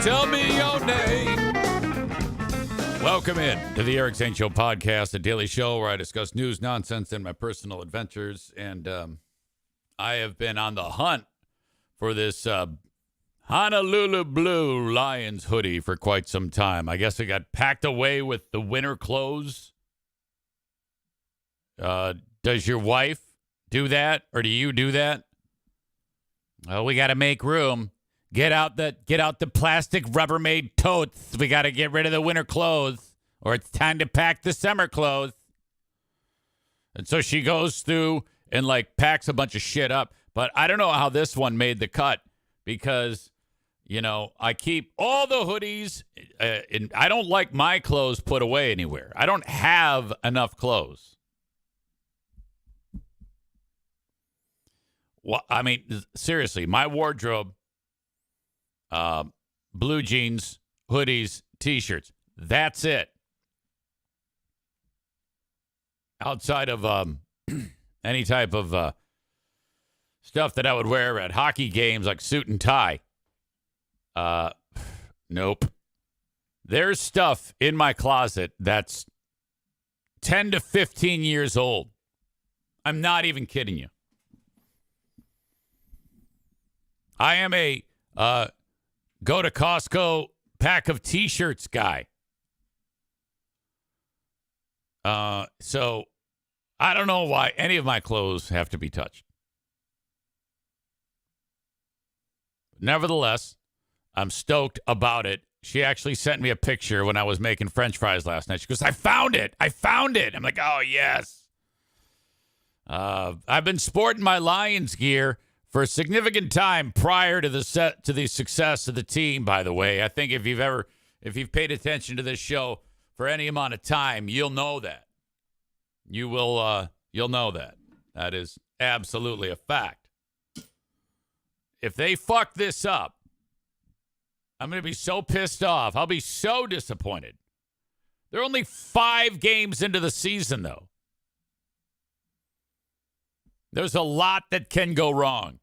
Tell me your name. Welcome in to the Eric St. Show podcast, a daily show where I discuss news, nonsense, and my personal adventures. And I have been on the hunt for this Honolulu Blue Lions hoodie for quite some time. I guess it got packed away with the winter clothes. Does your wife do that, or do you do that? Well, we got to make room. Get out the plastic Rubbermaid totes. We got to get rid of the winter clothes, or it's time to pack the summer clothes. And so she goes through and packs a bunch of shit up. But I don't know how this one made the cut because, I keep all the hoodies and I don't like my clothes put away anywhere. I don't have enough clothes. Well, I mean, seriously, my wardrobe, blue jeans, hoodies, T-shirts. That's it. Outside of any type of stuff that I would wear at hockey games, like suit and tie. Nope. There's stuff in my closet that's 10 to 15 years old. I'm not even kidding you. I am a go to Costco pack of T-shirts guy. So I don't know why any of my clothes have to be touched. Nevertheless, I'm stoked about it. She actually sent me a picture when I was making French fries last night. She goes, I found it. I'm like, oh, yes. I've been sporting my Lions gear for a significant time prior to the success of the team, by the way. I think if you've paid attention to this show for any amount of time, you'll know that. You'll know that. That is absolutely a fact. If they fuck this up, I'm going to be so pissed off. I'll be so disappointed. They're only 5 games into the season, though. There's a lot that can go wrong.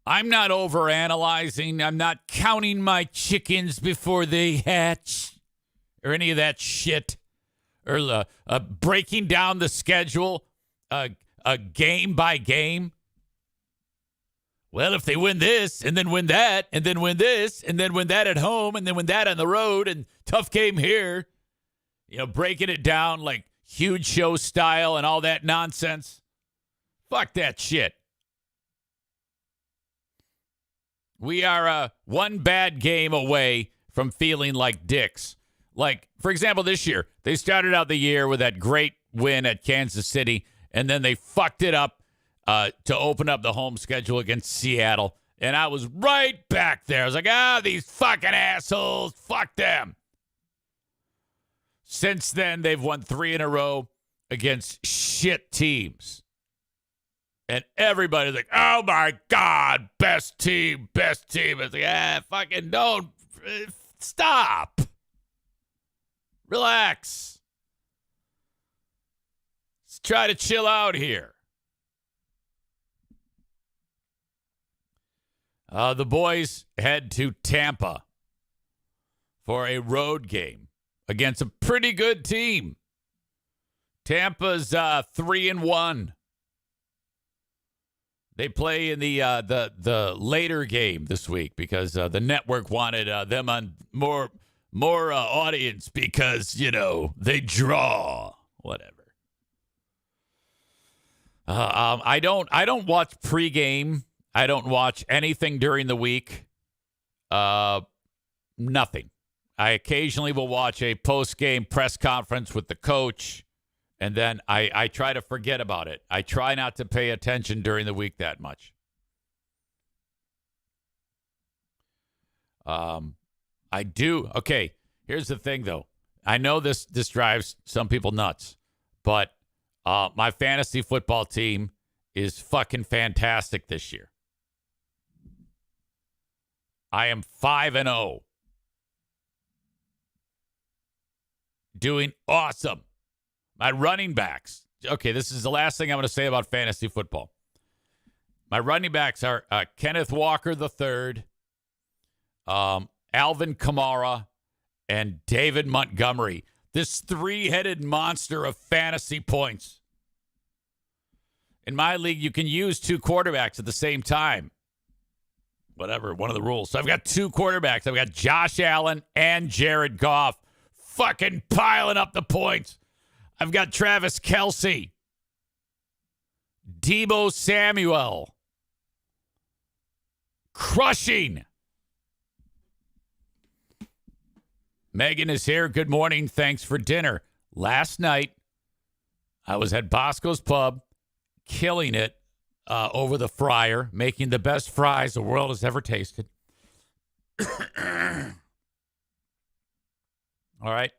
I'm not overanalyzing. I'm not counting my chickens before they hatch or any of that shit. Or breaking down the schedule game by game. Well, if they win this and then win that and then win this and then win that at home and then win that on the road and tough game here, breaking it down like huge show style and all that nonsense. Fuck that shit. We are one bad game away from feeling like dicks. Like, for example, this year, they started out the year with that great win at Kansas City, and then they fucked it up to open up the home schedule against Seattle. And I was right back there. I was like, these fucking assholes, fuck them. Since then, they've won 3 in a row against shit teams. And everybody's like, oh, my God, best team. It's like, fucking don't. Stop. Relax. Let's try to chill out here. The boys head to Tampa for a road game against a pretty good team. Tampa's 3-1. They play in the later game this week because the network wanted them on more audience because they draw whatever. I don't watch pregame. I don't watch anything during the week. Nothing. I occasionally will watch a post-game press conference with the coach. And then I try to forget about it. I try not to pay attention during the week that much. I do. Okay, here's the thing, though. I know this drives some people nuts, but my fantasy football team is fucking fantastic this year. I am 5-0. Doing awesome. My running backs. Okay, this is the last thing I'm going to say about fantasy football. My running backs are Kenneth Walker III, Alvin Kamara, and David Montgomery. This three-headed monster of fantasy points. In my league, you can use two quarterbacks at the same time. Whatever, one of the rules. So I've got two quarterbacks. I've got Josh Allen and Jared Goff fucking piling up the points. I've got Travis Kelce, Deebo Samuel, crushing. Megan is here. Good morning. Thanks for dinner. Last night, I was at Bosco's Pub, killing it over the fryer, making the best fries the world has ever tasted. All right.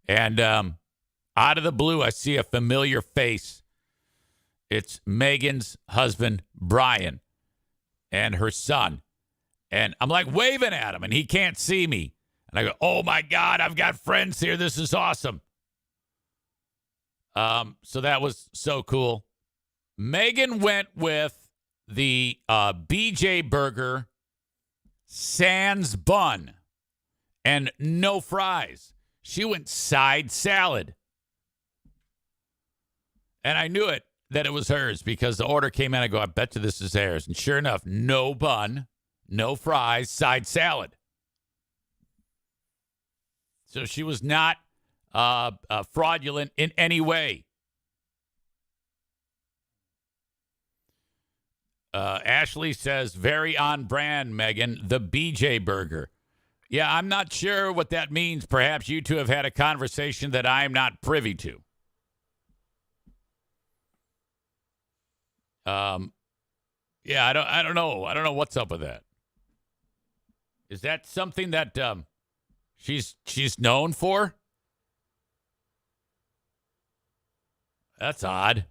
And out of the blue, I see a familiar face. It's Megan's husband, Brian, and her son. And I'm like waving at him, and he can't see me. And I go, oh, my God, I've got friends here. This is awesome. So that was so cool. Megan went with the BJ Burger sans bun and no fries. She went side salad. And I knew it, that it was hers, because the order came in. I go, I bet you this is hers. And sure enough, no bun, no fries, side salad. So she was not fraudulent in any way. Ashley says, very on brand, Megan, the BJ Burger. Yeah, I'm not sure what that means. Perhaps you two have had a conversation that I'm not privy to. Yeah, I don't know. I don't know what's up with that. Is that something that she's known for? That's odd.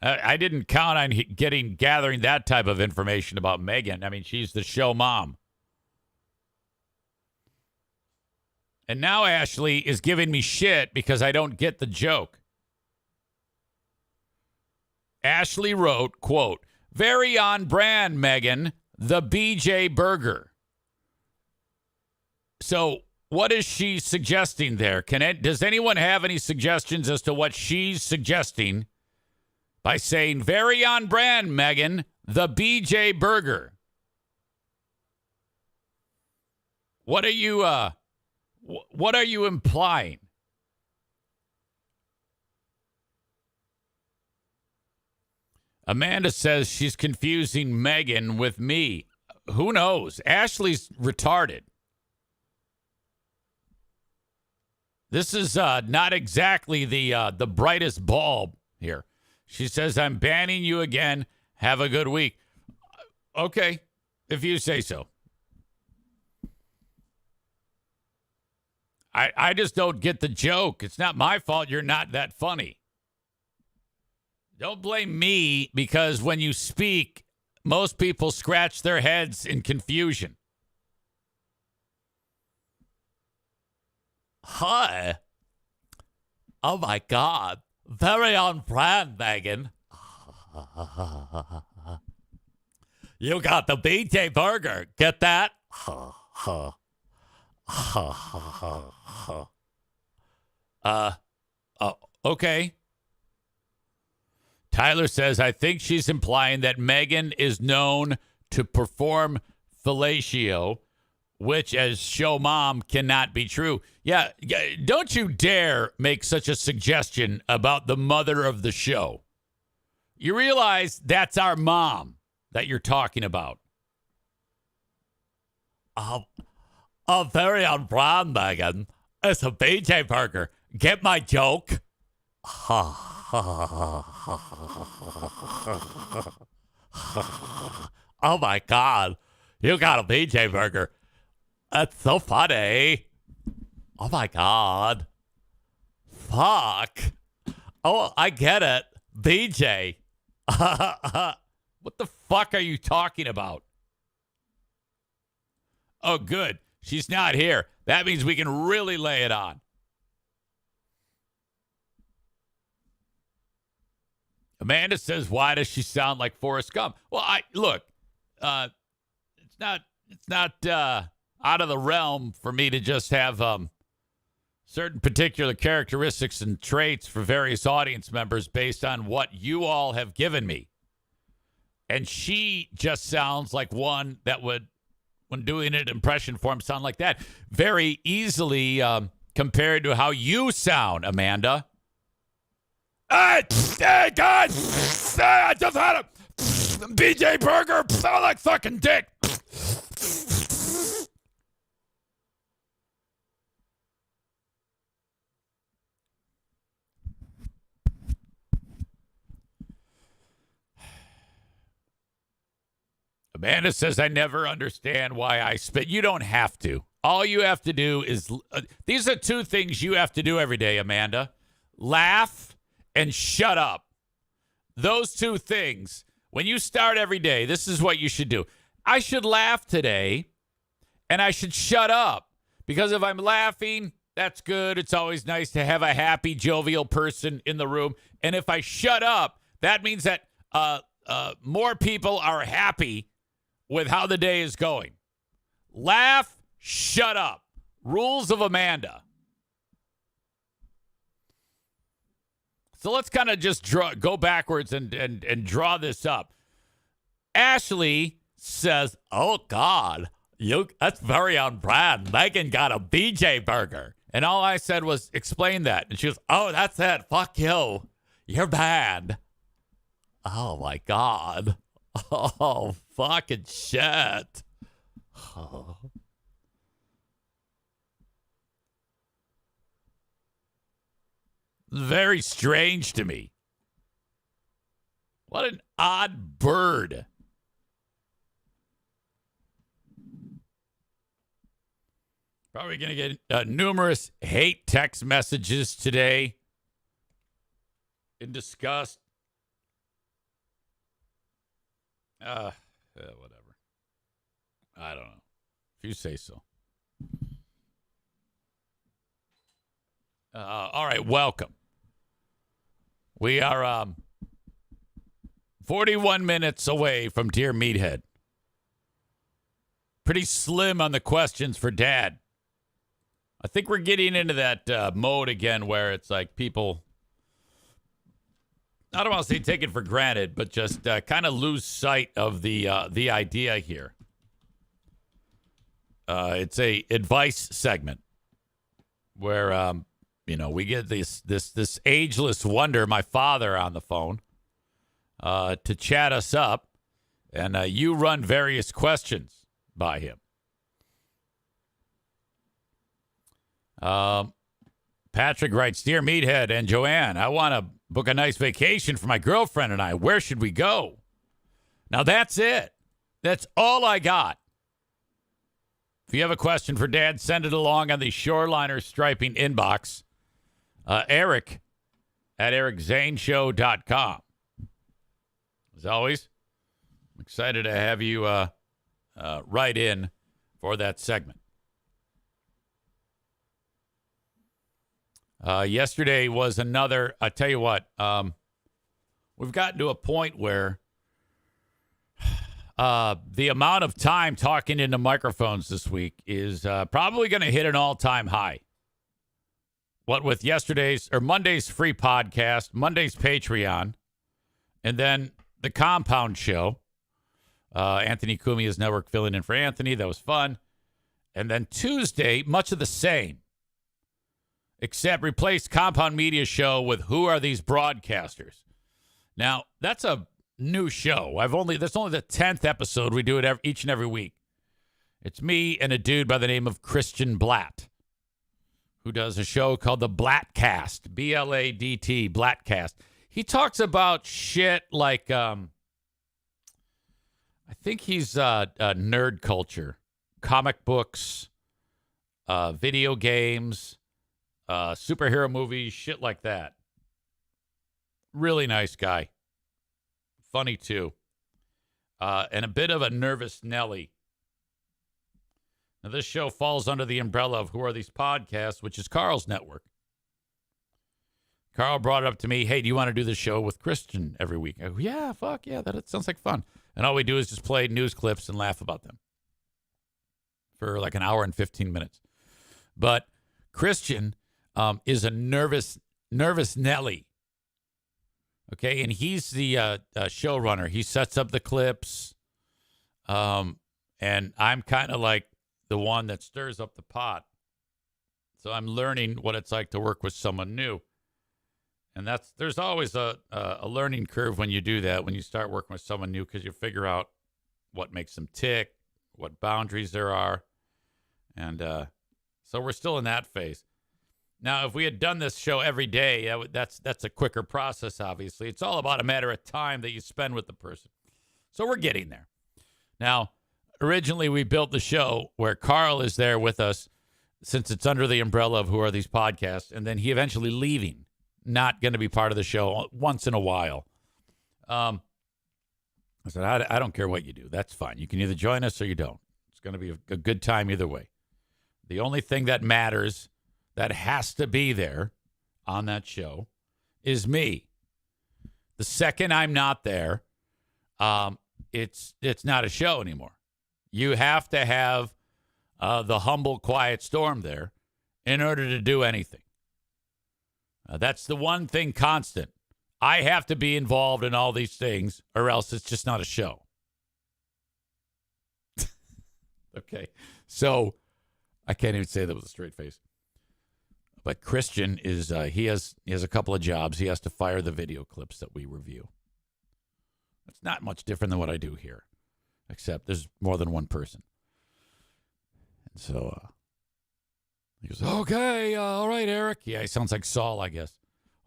I didn't count on gathering that type of information about Megan. I mean, she's the show mom. And now Ashley is giving me shit because I don't get the joke. Ashley wrote, quote, very on brand, Megan, the BJ Burger. So what is she suggesting there? Does anyone have any suggestions as to what she's suggesting by saying, very on brand, Megan, the BJ Burger? What are you implying? Amanda says she's confusing Megan with me. Who knows? Ashley's retarded. This is not exactly the brightest bulb here. She says, I'm banning you again. Have a good week. Okay, if you say so. I just don't get the joke. It's not my fault you're not that funny. Don't blame me, because when you speak, most people scratch their heads in confusion. Hi. Oh, my God. Very on brand, Megan. You got the BJ Burger. Get that? Okay. Tyler says, I think she's implying that Megan is known to perform fellatio, which, as show mom, cannot be true. Yeah, don't you dare make such a suggestion about the mother of the show. You realize that's our mom that you're talking about. Very on brand, Megan. It's a BJ Burger. Get my joke? Oh, my God. You got a BJ Burger. That's so funny. Oh, my God. Fuck. Oh, I get it. BJ. What the fuck are you talking about? Oh, good. She's not here. That means we can really lay it on. Amanda says, why does she sound like Forrest Gump? Well, look, it's not out of the realm for me to just have certain particular characteristics and traits for various audience members based on what you all have given me. And she just sounds like one that would, when doing an impression form, sound like that. Very easily compared to how you sound, Amanda. Hey, guys, I just had a BJ Burger. I like fucking dick. Amanda says, I never understand why I spit. You don't have to. All you have to do is, these are two things you have to do every day, Amanda. Laugh and shut up. Those two things, when you start every day, this is what you should do. I should laugh today, and I should shut up. Because if I'm laughing, that's good. It's always nice to have a happy, jovial person in the room. And if I shut up, that means that more people are happy with how the day is going. Laugh, shut up. Rules of Amanda. So let's kind of just go backwards and draw this up. Ashley says, oh, God, that's very on brand. Megan got a BJ Burger. And all I said was, explain that. And she goes, oh, that's it. Fuck you. You're bad. Oh, my God. Oh, fucking shit. Oh. Very strange to me. What an odd bird. Probably going to get numerous hate text messages today in disgust. Whatever. I don't know. If you say so. All right, welcome. We are 41 minutes away from Dear Meathead. Pretty slim on the questions for Dad. I think we're getting into that mode again where it's like people, I don't want to say take it for granted, but just kind of lose sight of the idea here. It's a advice segment where we get this ageless wonder, my father, on the phone to chat us up, and you run various questions by him. Patrick writes, Dear Meathead and Joanne, I want to book a nice vacation for my girlfriend and I. Where should we go? Now, that's it. That's all I got. If you have a question for Dad, send it along on the Shoreliner Striping inbox. Eric at ericzaneshow.com. As always, I'm excited to have you write in for that segment. Yesterday was another, I tell you what, we've gotten to a point where the amount of time talking into microphones this week is probably going to hit an all-time high. What with Monday's free podcast, Monday's Patreon, and then the Compound Show. Anthony Cumia's network filling in for Anthony. That was fun. And then Tuesday, much of the same. Except replace Compound Media Show with Who Are These Broadcasters? Now, that's a new show. That's only the 10th episode. We do it each and every week. It's me and a dude by the name of Christian Blatt, who does a show called the Blattcast, B-L-A-D-T, Blattcast. He talks about shit like, I think he's nerd culture, comic books, video games, superhero movies, shit like that. Really nice guy. Funny, too. And a bit of a nervous Nelly. Now, this show falls under the umbrella of Who Are These Podcasts, which is Carl's network. Carl brought it up to me, hey, do you want to do the show with Christian every week? I go, yeah, fuck yeah, that sounds like fun. And all we do is just play news clips and laugh about them. for like an hour and 15 minutes. But Christian is a nervous Nelly. Okay, and he's the showrunner. He sets up the clips, and I'm kind of like the one that stirs up the pot. So I'm learning what it's like to work with someone new. And there's always a learning curve when you do that, when you start working with someone new, because you figure out what makes them tick, what boundaries there are. And so we're still in that phase. Now, if we had done this show every day, that's a quicker process, obviously. It's all about a matter of time that you spend with the person. So we're getting there. Now, originally we built the show where Carl is there with us, since it's under the umbrella of Who Are These Podcasts, and then he eventually leaving, not going to be part of the show once in a while. I said, I don't care what you do. That's fine. You can either join us or you don't. It's going to be a good time either way. The only thing that matters, that has to be there on that show, is me. The second I'm not there, it's not a show anymore. You have to have the humble, quiet storm there in order to do anything. That's the one thing constant. I have to be involved in all these things, or else it's just not a show. Okay, so I can't even say that with a straight face. But Christian is he has a couple of jobs. He has to fire the video clips that we review. It's not much different than what I do here, except there's more than one person. And so he goes, okay, all right, Eric. Yeah, he sounds like Saul, I guess.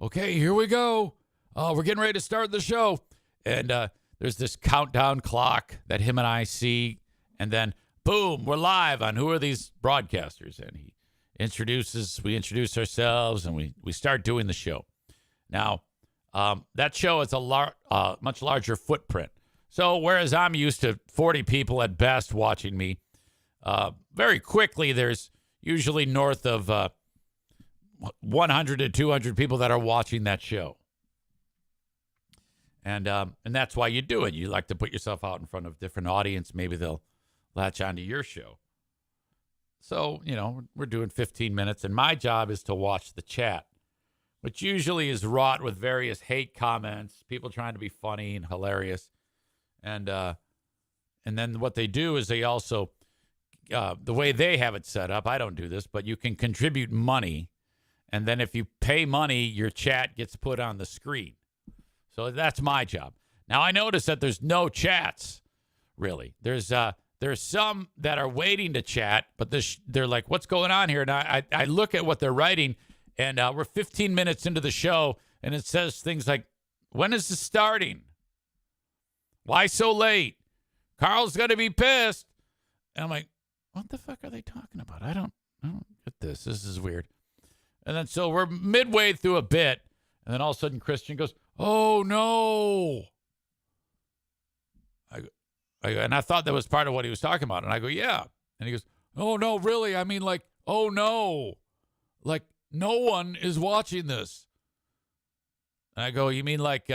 Okay, here we go. We're getting ready to start the show. And there's this countdown clock that him and I see. And then, boom, we're live on Who Are These Broadcasters? And we introduce ourselves, and we start doing the show. Now, that show is a much larger footprint. So whereas I'm used to 40 people at best watching me, very quickly there's usually north of 100 to 200 people that are watching that show. And that's why you do it. You like to put yourself out in front of different audience. Maybe they'll latch onto your show. So, we're doing 15 minutes, and my job is to watch the chat, which usually is wrought with various hate comments, people trying to be funny and hilarious. And then what they do is they also, the way they have it set up, I don't do this, but you can contribute money. And then if you pay money, your chat gets put on the screen. So that's my job. Now, I notice that there's no chats, really. There's some that are waiting to chat, but they're like, what's going on here? And I look at what they're writing, and we're 15 minutes into the show, and it says things like, when is this starting? Why so late? Carl's going to be pissed. And I'm like, what the fuck are they talking about? I don't get this. This is weird. And then so we're midway through a bit, and then all of a sudden Christian goes, oh, no. And I thought that was part of what he was talking about. And I go, yeah. And he goes, oh, no, really? I mean, like, oh, no. Like, no one is watching this. And I go, you mean like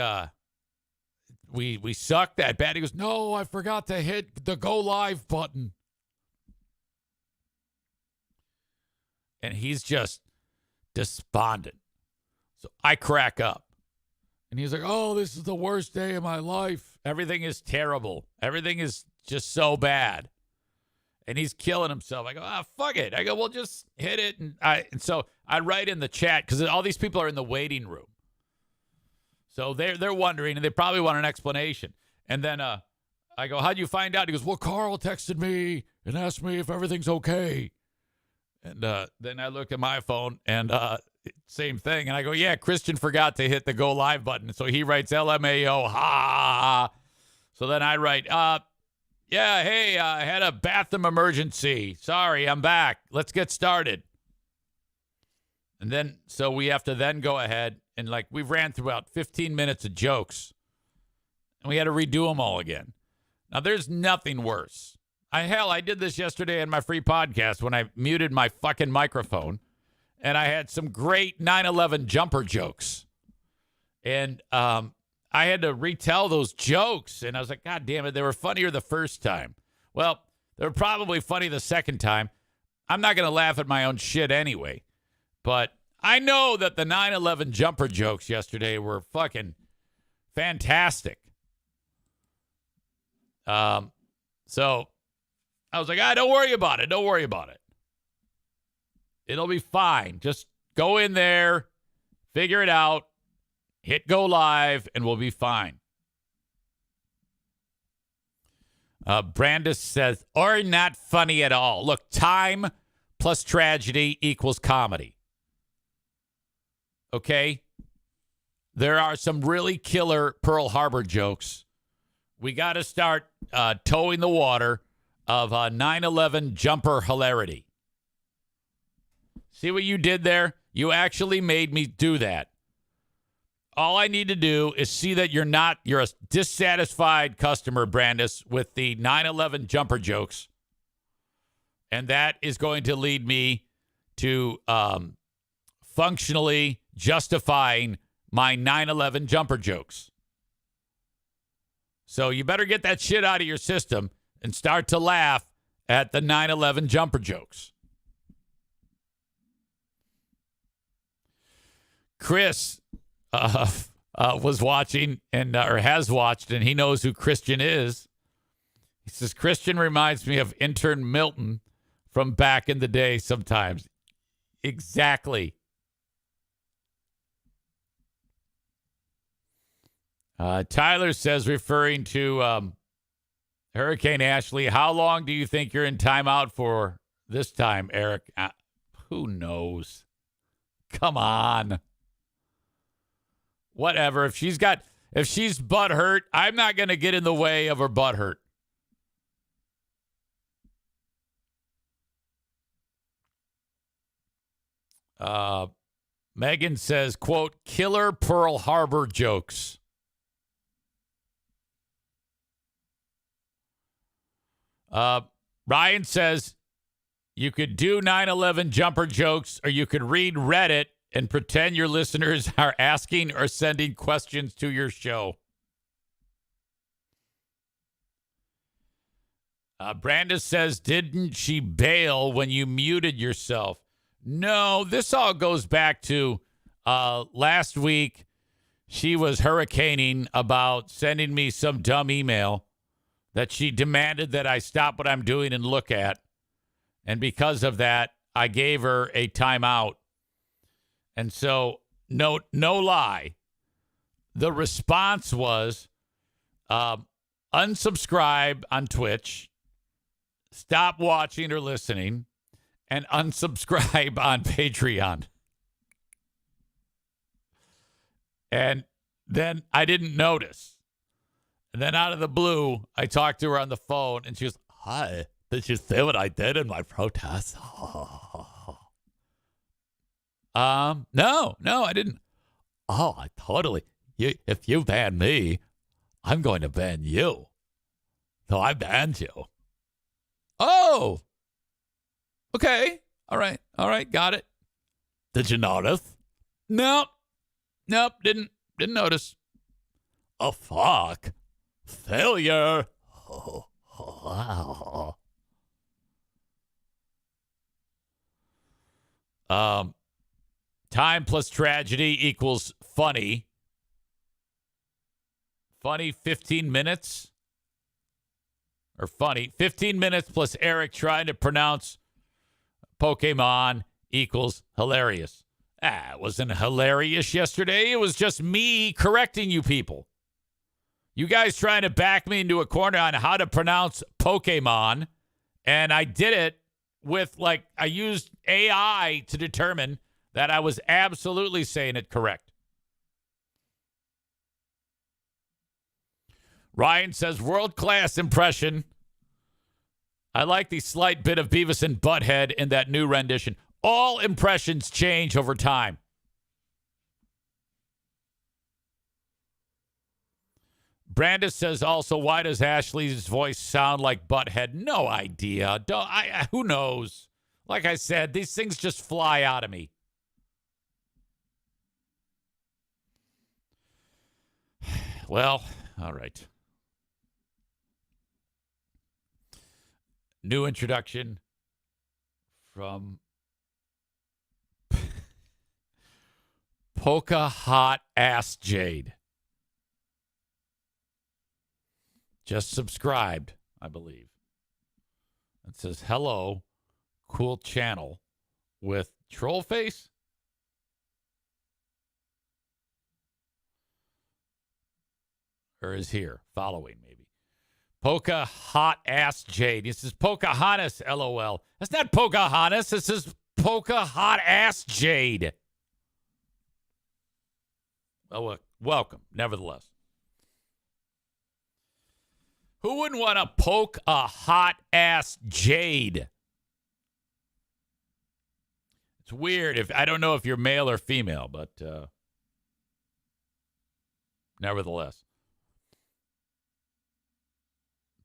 we suck that bad? He goes, no, I forgot to hit the go live button. And he's just despondent. So I crack up. And he's like, oh, this is the worst day of my life. Everything is terrible. Everything is just so bad. And he's killing himself. I go, fuck it. I go, well, just hit it. And so I write in the chat, because all these people are in the waiting room. So they're wondering, and they probably want an explanation. And then I go, how'd you find out? He goes, well, Carl texted me and asked me if everything's okay. And then I look at my phone, and same thing. And I go, yeah, Christian forgot to hit the go live button. So he writes LMAO, ha. So then I write, yeah, hey, I had a bathroom emergency. Sorry, I'm back. Let's get started. And then, so we have to then go ahead and we ran through about 15 minutes of jokes, and we had to redo them all again. Now, there's nothing worse. I did this yesterday in my free podcast when I muted my fucking microphone, and I had some great 9/11 jumper jokes. And I had to retell those jokes, and I was like, God damn it, they were funnier the first time. Well, They're probably funny the second time. I'm not going to laugh at my own shit anyway. But I know that the 9/11 jumper jokes yesterday were fucking fantastic. So I was like, don't worry about it. Don't worry about it. It'll be fine. Just go in there, figure it out, hit go live, and we'll be fine. Brandis says, or not funny at all. Look, time plus tragedy equals comedy. Okay? There are some really killer Pearl Harbor jokes. We got to start towing the water of 9/11 jumper hilarity. See what you did there? You actually made me do that. All I need to do is see that you're a dissatisfied customer, Brandis, with the 9/11 jumper jokes. And that is going to lead me to functionally justifying my 9/11 jumper jokes. So you better get that shit out of your system and start to laugh at the 9/11 jumper jokes. Chris was watching or has watched, and he knows who Christian is. He says, Christian reminds me of intern Milton from back in the day sometimes. Exactly. Tyler says, referring to Hurricane Ashley, how long do you think you're in timeout for this time, Eric? Who knows? Come on. Whatever. If she's butthurt, I'm not going to get in the way of her butthurt. Megan says, quote, killer Pearl Harbor jokes. Ryan says, you could do 9/11 jumper jokes, or you could read Reddit and pretend your listeners are asking or sending questions to your show. Brandis says, didn't she bail when you muted yourself? No, this all goes back to last week. She was hurricaning about sending me some dumb email that she demanded that I stop what I'm doing and look at. And because of that, I gave her a timeout. And so, no lie, the response was unsubscribe on Twitch, stop watching or listening, and unsubscribe on Patreon. And then I didn't notice. And then out of the blue, I talked to her on the phone, and she goes, hi, did you see what I did in my protest? No, I didn't. Oh, I totally. If you ban me, I'm going to ban you. So I banned you. Oh, okay. All right. Got it. Did you notice? Nope. Didn't notice. Oh, fuck. Failure. Time plus tragedy equals funny. Funny 15 minutes. Or funny. 15 minutes plus Eric trying to pronounce Pokemon equals hilarious. It wasn't hilarious yesterday. It was just me correcting you people. You guys trying to back me into a corner on how to pronounce Pokemon. And I did it with, I used AI to determine that I was absolutely saying it correct. Ryan says, world-class impression. I like the slight bit of Beavis and Butthead in that new rendition. All impressions change over time. Brandis says also, why does Ashley's voice sound like Butthead? No idea. Who knows? Like I said, these things just fly out of me. Well, all right. New introduction from Polka Hot Ass Jade. Just subscribed, I believe. It says, hello, cool channel with troll face. Or is here, following maybe. Polka Hot Ass Jade. This is Pocahontas, LOL. That's not Pocahontas. This is Polka Hot Ass Jade. Oh, welcome, nevertheless. Who wouldn't want to poke a hot ass Jade? It's weird. I don't know if you're male or female, but nevertheless.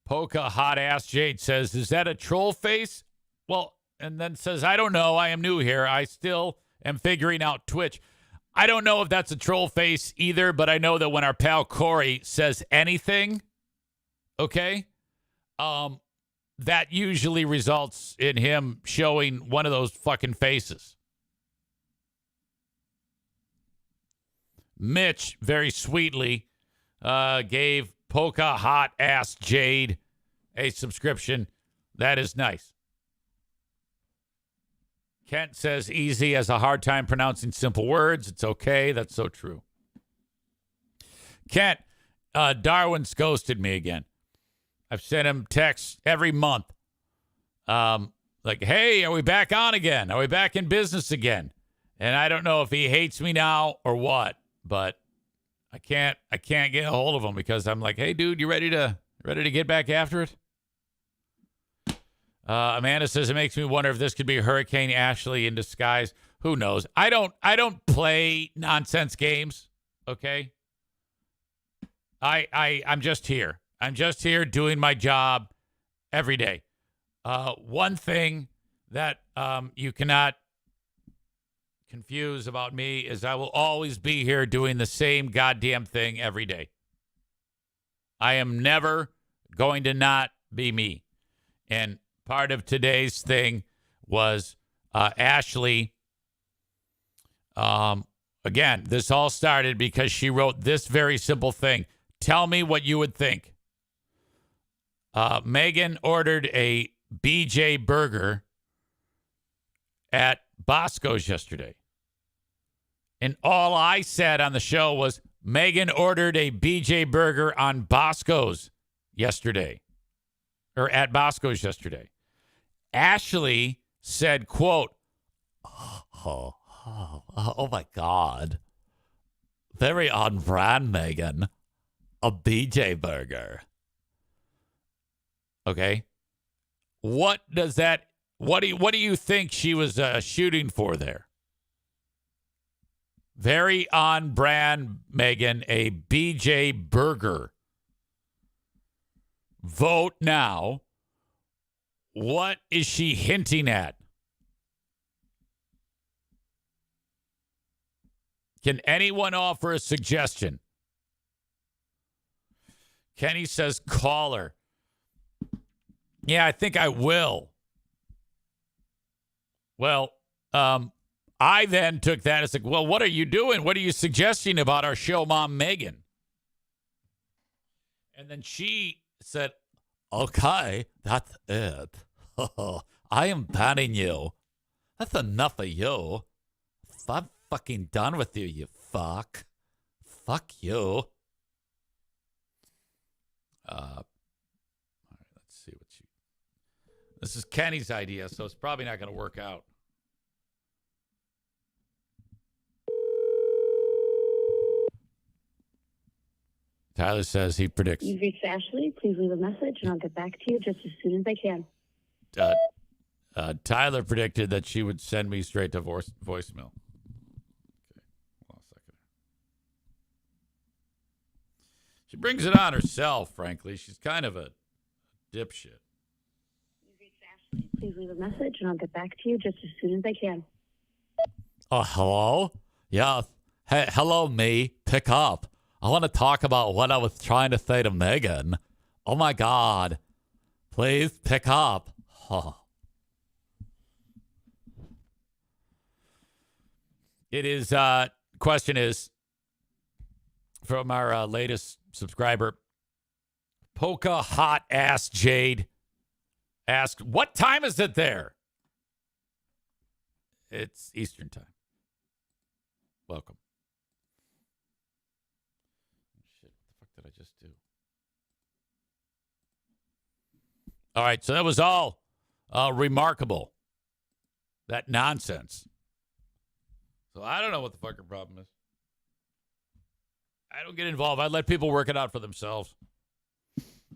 Polka Hot Ass Jade says, is that a troll face? Well, and then says, I don't know. I am new here. I still am figuring out Twitch. I don't know if that's a troll face either, but I know that when our pal Corey says anything, okay, that usually results in him showing one of those fucking faces. Mitch, very sweetly, gave Polka Hot Ass Jade a subscription. That is nice. Kent says easy has a hard time pronouncing simple words. It's okay. That's so true. Kent, Darwin's ghosted me again. I've sent him texts every month. Like, hey, are we back on again? Are we back in business again? And I don't know if he hates me now or what, but I can't get a hold of him because I'm like, hey, dude, you ready to get back after it? Amanda says it makes me wonder if this could be Hurricane Ashley in disguise. Who knows? I don't play nonsense games. Okay. I'm just here. I'm just here doing my job every day. One thing that you cannot confuse about me is I will always be here doing the same goddamn thing every day. I am never going to not be me. And part of today's thing was Ashley. Again, this all started because she wrote this very simple thing. Tell me what you would think. Megan ordered a BJ burger at Bosco's yesterday. And all I said on the show was, Megan ordered a BJ burger on Bosco's yesterday. Or at Bosco's yesterday. Ashley said, quote, oh my God. Very on brand, Megan. A BJ burger. Okay. What do you think she was shooting for there? Very on brand, Megan, a BJ burger. Vote now. What is she hinting at? Can anyone offer a suggestion? Kenny says call her. Yeah, I think I will. Well, I then took that as like, well, what are you doing? What are you suggesting about our show mom, Megan? And then she said, okay, that's it. I am banning you. That's enough of you. I'm fucking done with you, you fuck. Fuck you. All right, let's see what she... This is Kenny's idea, so it's probably not going to work out. Tyler says he predicts. You've reached Ashley. Please leave a message, and I'll get back to you just as soon as I can. Tyler predicted that she would send me straight to voicemail. Okay, hold on a second. She brings it on herself, frankly. She's kind of a dipshit. You've reached Ashley. Please leave a message, and I'll get back to you just as soon as I can. Oh, hello? Yeah. Hey, hello, me. Pick up. I want to talk about what I was trying to say to Megan. Oh, my God. Please pick up. Oh. It is, question is from our latest subscriber, Polka Hot Ass Jade asked, what time is it there? It's Eastern time. Welcome. Shit, what the fuck did I just do? All right, so that was all remarkable. That nonsense. So I don't know what the fucking problem is. I don't get involved. I let people work it out for themselves.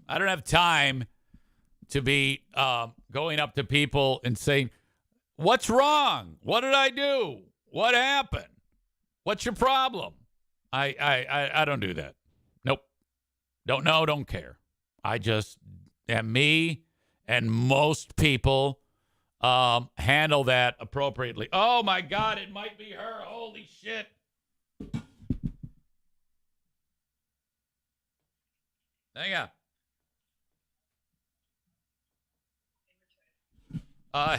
I don't have time to be going up to people and saying, what's wrong? What did I do? What happened? What's your problem? I don't do that. Nope. Don't know, don't care. I just am me, and most people handle that appropriately. Oh, my God, it might be her. Holy shit. Hang on.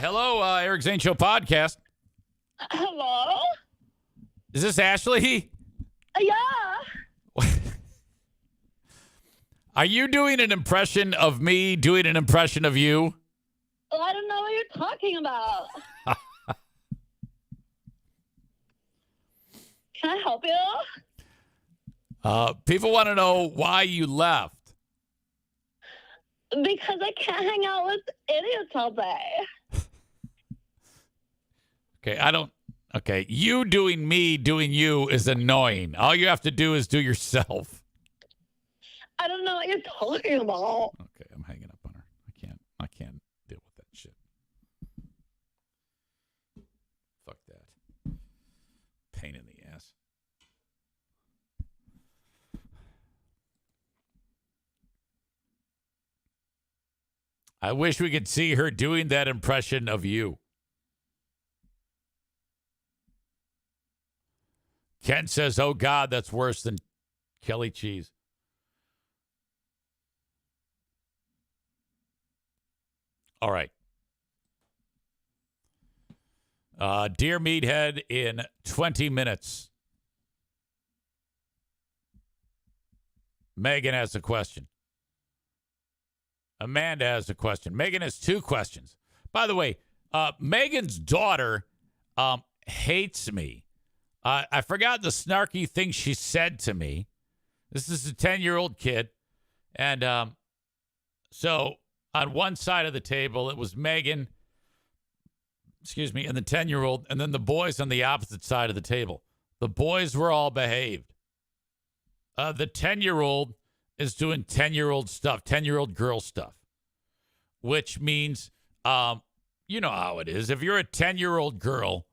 Hello, Eric Zane Show podcast. Hello? Is this Ashley? Yeah. Are you doing an impression of me doing an impression of you? Well, I don't know what you're talking about. Can I help you? People want to know why you left. Because I can't hang out with idiots all day. Okay, you doing me doing you is annoying. All you have to do is do yourself. I don't know what you're talking about. Okay, I'm hanging up on her. I can't deal with that shit. Fuck that. Pain in the ass. I wish we could see her doing that impression of you. Ken says, oh, God, that's worse than Kelly Cheese. All right. Dear Meathead, in 20 minutes, Megan has a question. Amanda has a question. Megan has two questions. By the way, Megan's daughter hates me. I forgot the snarky thing she said to me. This is a 10-year-old kid. And so on one side of the table, it was Megan, and the 10-year-old, and then the boys on the opposite side of the table. The boys were all behaved. The 10-year-old is doing 10-year-old stuff, 10-year-old girl stuff, which means, you know how it is. If you're a 10-year-old girl,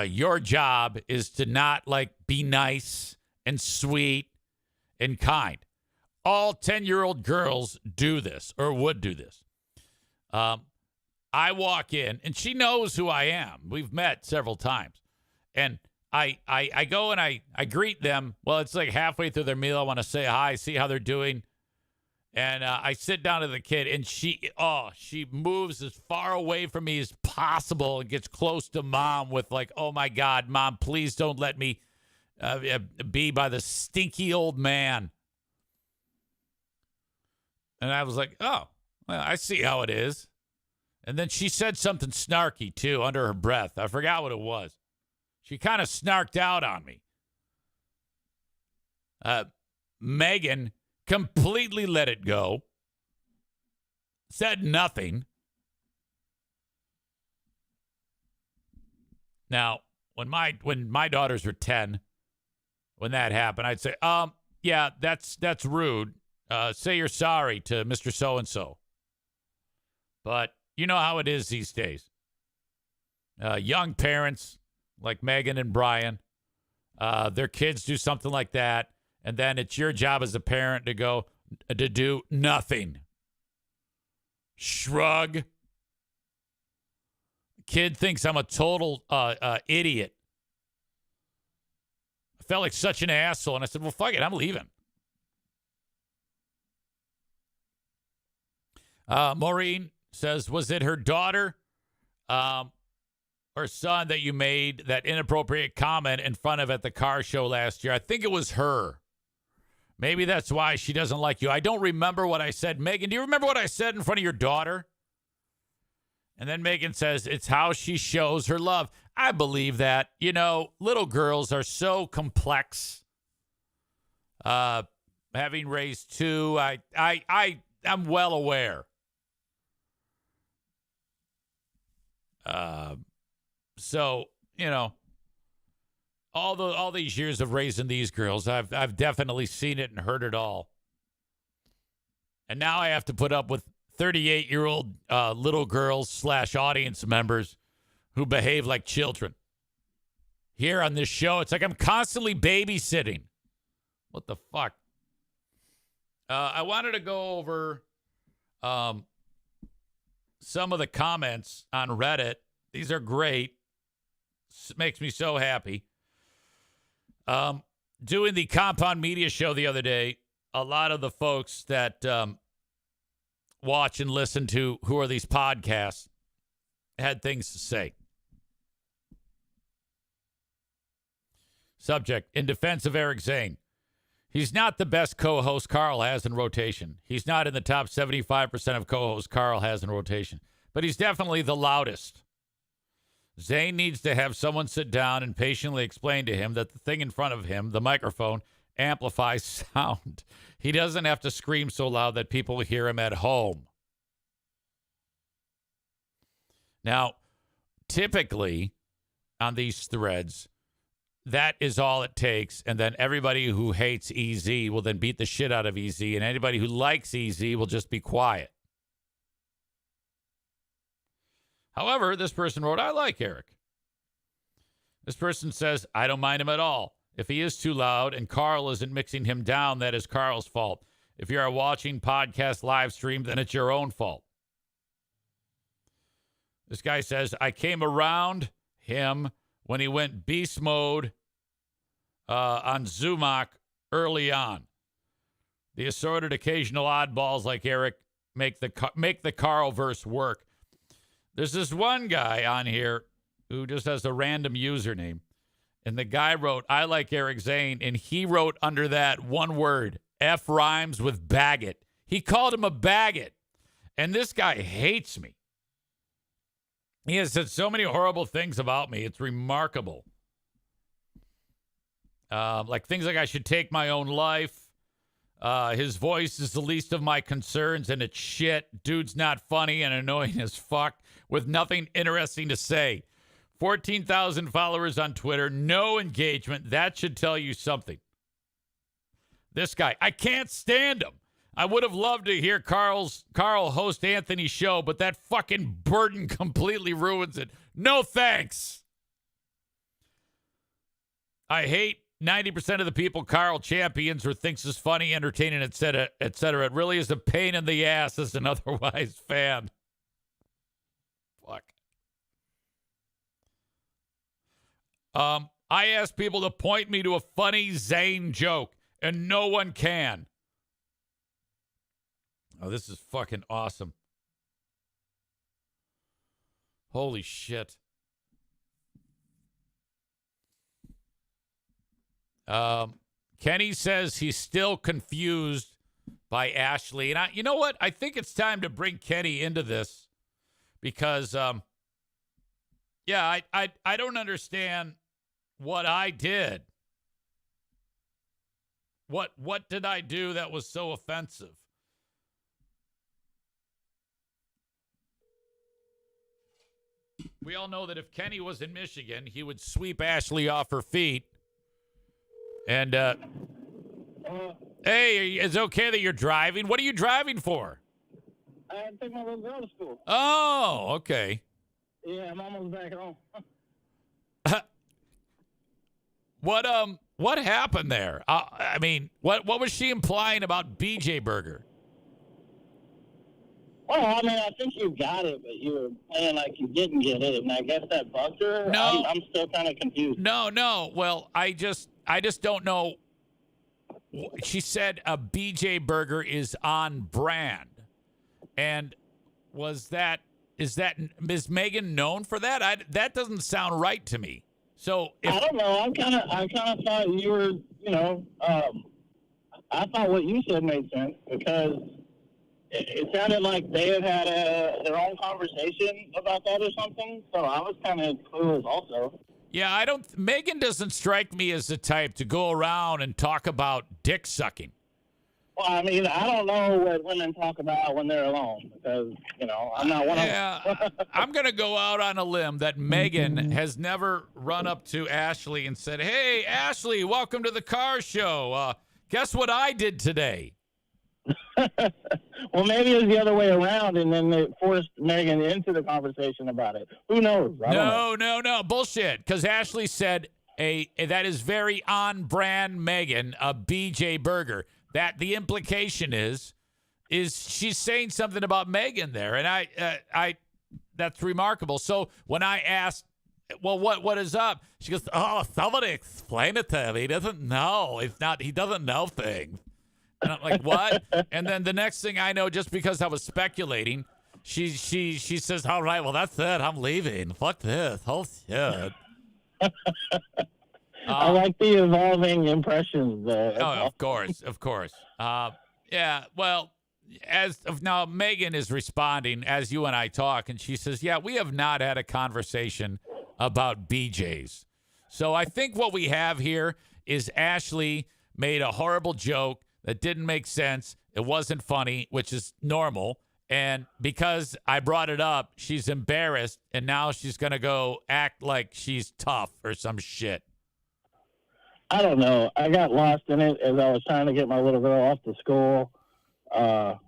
your job is to not, be nice and sweet and kind. All 10-year-old girls do this or would do this. I walk in, and she knows who I am. We've met several times. And I go and I greet them. Well, it's like halfway through their meal. I want to say hi, see how they're doing. And I sit down to the kid, and she moves as far away from me as possible and gets close to Mom with oh, my God, Mom, please don't let me be by the stinky old man. And I was like, oh, well, I see how it is. And then she said something snarky, too, under her breath. I forgot what it was. She kind of snarked out on me. Megan completely let it go. Said nothing. Now, when my daughters were 10, when that happened, I'd say, yeah, that's rude. Say you're sorry to Mr. So-and-so. But you know how it is these days. Young parents like Megan and Brian, their kids do something like that, and then it's your job as a parent to do nothing. Shrug. Kid thinks I'm a total idiot. I felt like such an asshole, and I said, well, fuck it, I'm leaving. Maureen says, was it her daughter or son that you made that inappropriate comment in front of at the car show last year? I think it was her. Maybe that's why she doesn't like you. I don't remember what I said. Megan, do you remember what I said in front of your daughter? And then Megan says, it's how she shows her love. I believe that. You know, little girls are so complex. Having raised two, I'm well aware. So, you know, all these years of raising these girls, I've definitely seen it and heard it all. And now I have to put up with 38-year-old little girls / audience members who behave like children. Here on this show, it's like I'm constantly babysitting. What the fuck? I wanted to go over some of the comments on Reddit. These are great. Makes me so happy. Doing the Compound Media show the other day, a lot of the folks that watch and listen to Who Are These Podcasts had things to say. Subject, in defense of Eric Zane. He's not the best co-host Carl has in rotation. He's not in the top 75% of co-hosts Carl has in rotation. But he's definitely the loudest. Zane needs to have someone sit down and patiently explain to him that the thing in front of him, the microphone, amplifies sound. He doesn't have to scream so loud that people hear him at home. Now, typically on these threads, that is all it takes. And then everybody who hates EZ will then beat the shit out of EZ. And anybody who likes EZ will just be quiet. However, this person wrote, I like Eric. This person says, I don't mind him at all. If he is too loud and Carl isn't mixing him down, that is Carl's fault. If you are watching podcast live stream, then it's your own fault. This guy says, I came around him when he went beast mode on Zumock early on. The assorted occasional oddballs like Eric make the Carlverse work. There's this one guy on here who just has a random username. And the guy wrote, I like Eric Zane. And he wrote under that one word, F rhymes with baggot. He called him a baggot. And this guy hates me. He has said so many horrible things about me. It's remarkable. Like things like I should take my own life. His voice is the least of my concerns, and it's shit. Dude's not funny and annoying as fuck with nothing interesting to say. 14,000 followers on Twitter, no engagement. That should tell you something. This guy, I can't stand him. I would have loved to hear Carl host Anthony's show, but that fucking burden completely ruins it. No thanks. I hate 90% of the people Carl champions or thinks is funny, entertaining, etc., etc. It really is a pain in the ass as an otherwise fan. Fuck. I ask people to point me to a funny Zane joke, and no one can. Oh, this is fucking awesome. Holy shit. Kenny says he's still confused by Ashley. And you know what? I think it's time to bring Kenny into this because, I don't understand what I did. What did I do that was so offensive? We all know that if Kenny was in Michigan, he would sweep Ashley off her feet. And, hey, it's okay that you're driving. What are you driving for? I had to take my little girl to school. Oh, okay. Yeah, I'm almost back home. What happened there? I mean, what was she implying about BJ Burger? Well, I mean, I think you got it, but you were playing like you didn't get it, and I guess that bugged her. No. I'm still kind of confused. No. Well, I just don't know. She said a BJ Burger is on brand. And is Megan known for that? That doesn't sound right to me. So I don't know. I kind of thought you were, I thought what you said made sense because it sounded like they had had their own conversation about that or something. So I was kind of clueless also. yeah, Megan doesn't strike me as the type to go around and talk about dick sucking. Well, I mean, I don't know what women talk about when they're alone because, I'm not one of them. Yeah, I'm going to go out on a limb that Megan has never run up to Ashley and said, "Hey, Ashley, welcome to the car show. Guess what I did today?" Well, maybe it was the other way around, and then they forced Megan into the conversation about it. Who knows? I don't know. No, bullshit. Because Ashley said that is very on brand Megan, a BJ Burger. That the implication is she's saying something about Megan there, and I that's remarkable. So when I asked, well, what is up? She goes, "Oh, somebody explain it to him. He doesn't know. He doesn't know things." And I'm like, "What?" And then the next thing I know, just because I was speculating, she says, "All right, well, that's it. I'm leaving. Fuck this. Oh shit." I like the evolving impressions. Oh, of course. Yeah, well, as of now, Megan is responding as you and I talk, and she says, "Yeah, we have not had a conversation about BJ's." So I think what we have here is Ashley made a horrible joke that didn't make sense. It wasn't funny, which is normal. And because I brought it up, she's embarrassed, and now she's going to go act like she's tough or some shit. I don't know. I got lost in it as I was trying to get my little girl off to school. I'm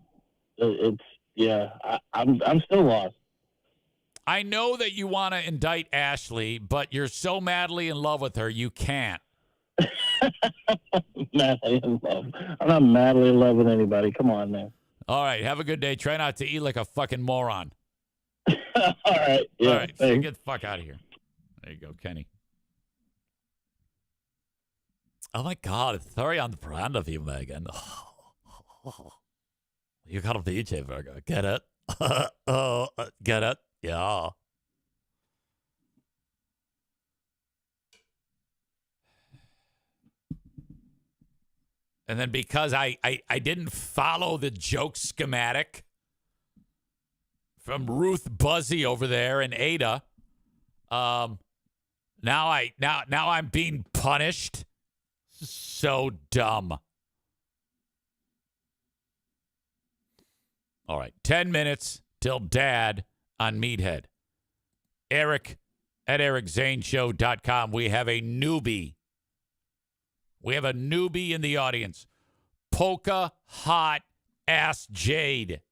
still lost. I know that you want to indict Ashley, but you're so madly in love with her, you can't. Madly in love. I'm not madly in love with anybody. Come on, man. All right, have a good day. Try not to eat like a fucking moron. All right. Yeah, all right, so thanks. get the fuck out of here. There you go, Kenny. Oh my God, it's very on the brand of you, Megan. You got a BJ Burger. Get it? Get it? Yeah. And then because I didn't follow the joke schematic from Ruth Buzzy over there and Ada, now I'm being punished. So dumb. All right, 10 minutes till Dad on Meathead. Eric at ericzaneshow.com. We have a newbie. We have a newbie in the audience. Polka Hot Ass Jade.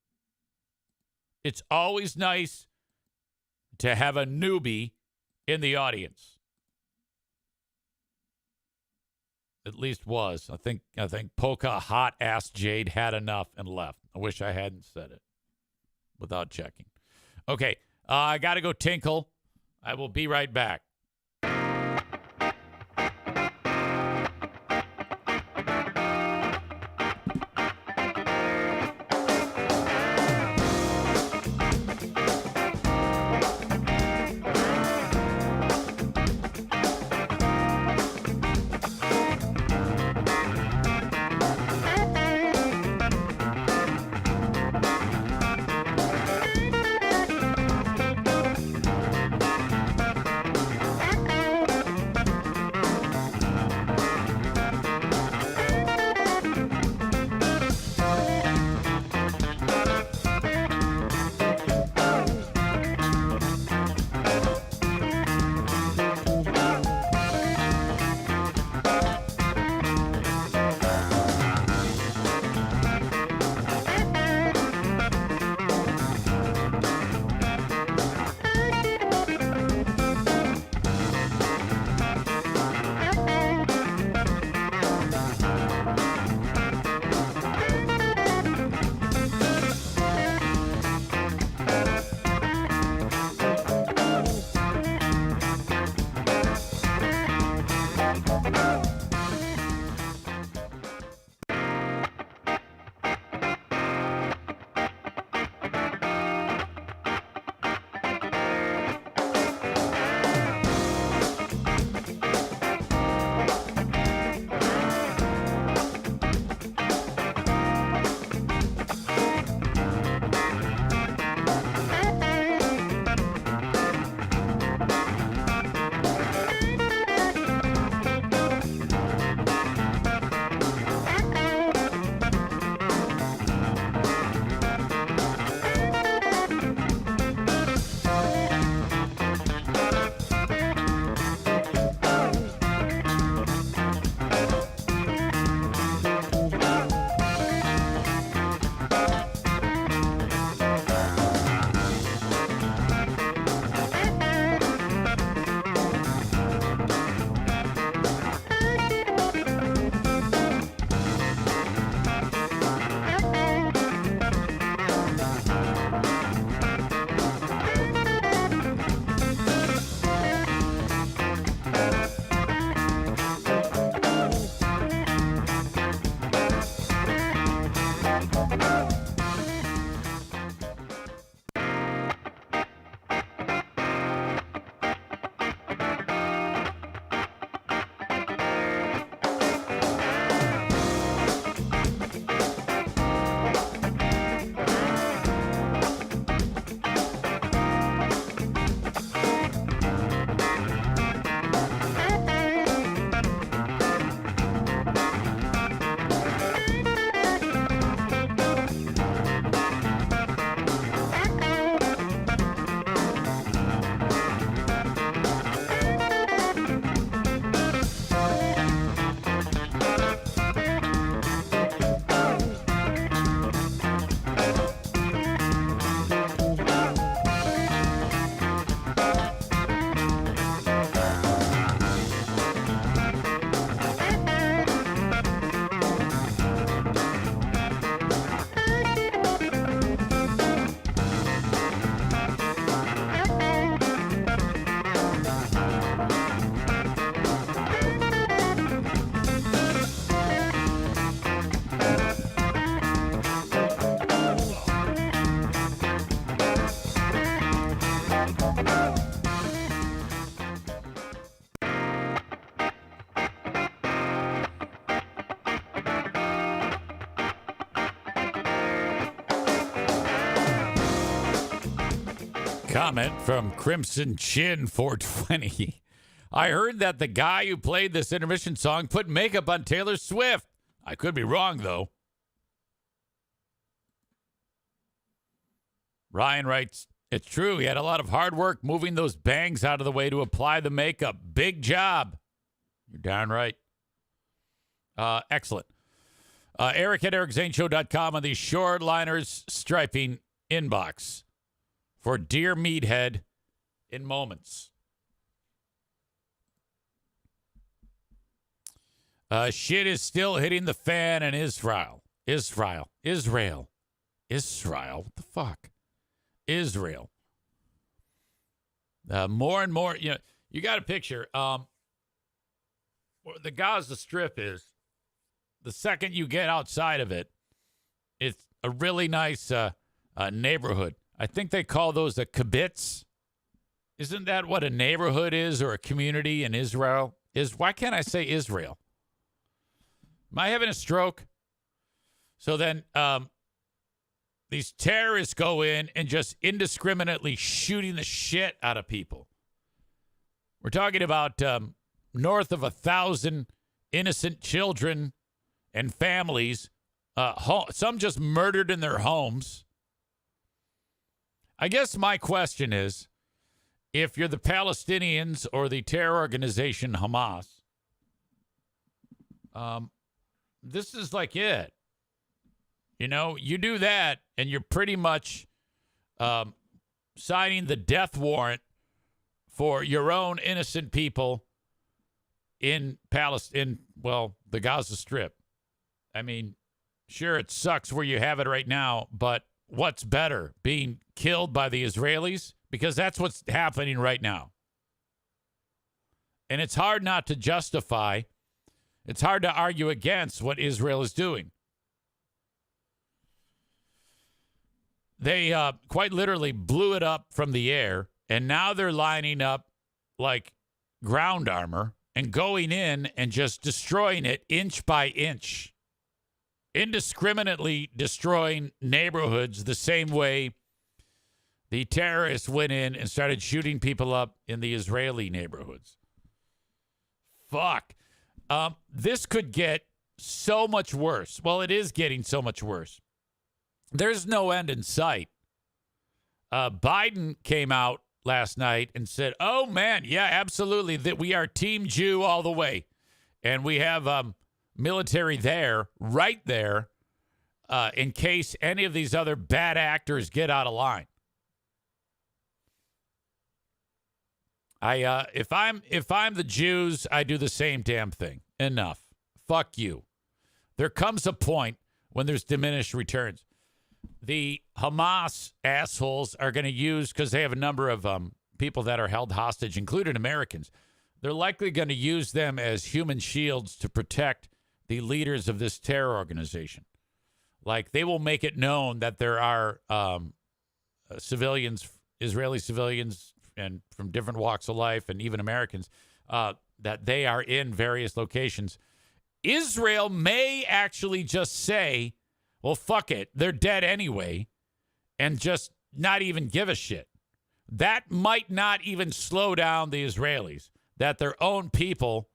It's always nice to have a newbie in the audience. At least was. I think Polka Hot Ass Jade had enough and left. I wish I hadn't said it without checking. Okay, I got to go tinkle. I will be right back. comment from Crimson Chin 420. I heard that the guy who played this intermission song put makeup on Taylor Swift. I could be wrong, though. Ryan writes, it's true. He had a lot of hard work moving those bangs out of the way to apply the makeup. Big job. You're darn right. Excellent. Eric at EricZaneShow.com on the Shoreliners striping inbox for Dear Meathead in moments. Shit is still hitting the fan in Israel. What the fuck? Israel. More and more, you got a picture. The Gaza Strip is, the second you get outside of it, it's a really nice neighborhood. I think they call those a kibbutz. Isn't that what a neighborhood is, or a community in Israel? Why can't I say Israel? Am I having a stroke? So then these terrorists go in and just indiscriminately shooting the shit out of people. We're talking about north of 1,000 innocent children and families, some just murdered in their homes. I guess my question is, if you're the Palestinians or the terror organization Hamas, this is like it. You do that, and you're pretty much signing the death warrant for your own innocent people in Palestine, the Gaza Strip. I mean, sure, it sucks where you have it right now, but what's better, being killed by the Israelis? Because that's what's happening right now. And it's hard not to justify, it's hard to argue against what Israel is doing. They quite literally blew it up from the air, and now they're lining up like ground armor and going in and just destroying it inch by inch, indiscriminately destroying neighborhoods the same way the terrorists went in and started shooting people up in the Israeli neighborhoods. Fuck. This could get so much worse. Well, it is getting so much worse. There's no end in sight. Biden came out last night and said, oh, man, yeah, absolutely, that we are Team Jew all the way. And we have military there, right there, in case any of these other bad actors get out of line. If I'm the Jews, I do the same damn thing. Enough. Fuck you. There comes a point when there's diminished returns. The Hamas assholes are going to use, because they have a number of people that are held hostage, including Americans. They're likely going to use them as human shields to protect the leaders of this terror organization. Like, they will make it known that there are civilians, Israeli civilians, and from different walks of life, and even Americans, that they are in various locations. Israel may actually just say, well, fuck it, they're dead anyway, and just not even give a shit. That might not even slow down the Israelis, that their own people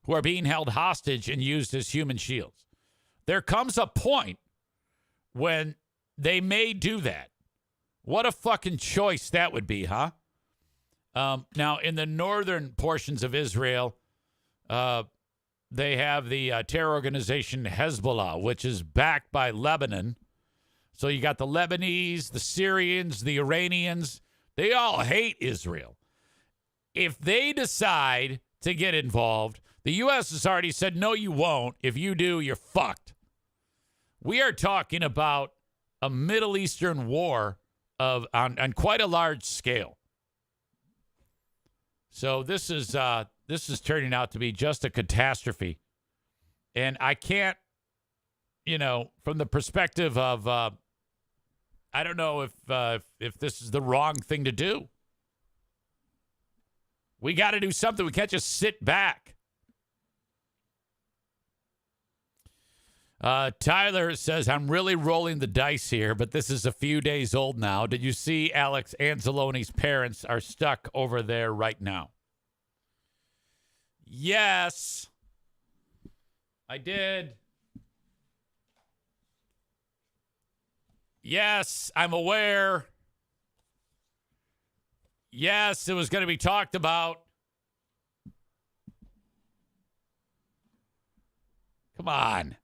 who are being held hostage and used as human shields. There comes a point when they may do that. What a fucking choice that would be, huh? Now, in the northern portions of Israel, they have the terror organization Hezbollah, which is backed by Lebanon. So you got the Lebanese, the Syrians, the Iranians. They all hate Israel. If they decide to get involved, the U.S. has already said, no, you won't. If you do, you're fucked. We are talking about a Middle Eastern war on quite a large scale. So this is turning out to be just a catastrophe. And I can't, from the perspective of, I don't know if this is the wrong thing to do. We got to do something. We can't just sit back. Tyler says, I'm really rolling the dice here, but this is a few days old now. Did you see Alex Anzalone's parents are stuck over there right now? Yes, I did. Yes, I'm aware. Yes, it was going to be talked about. Come on.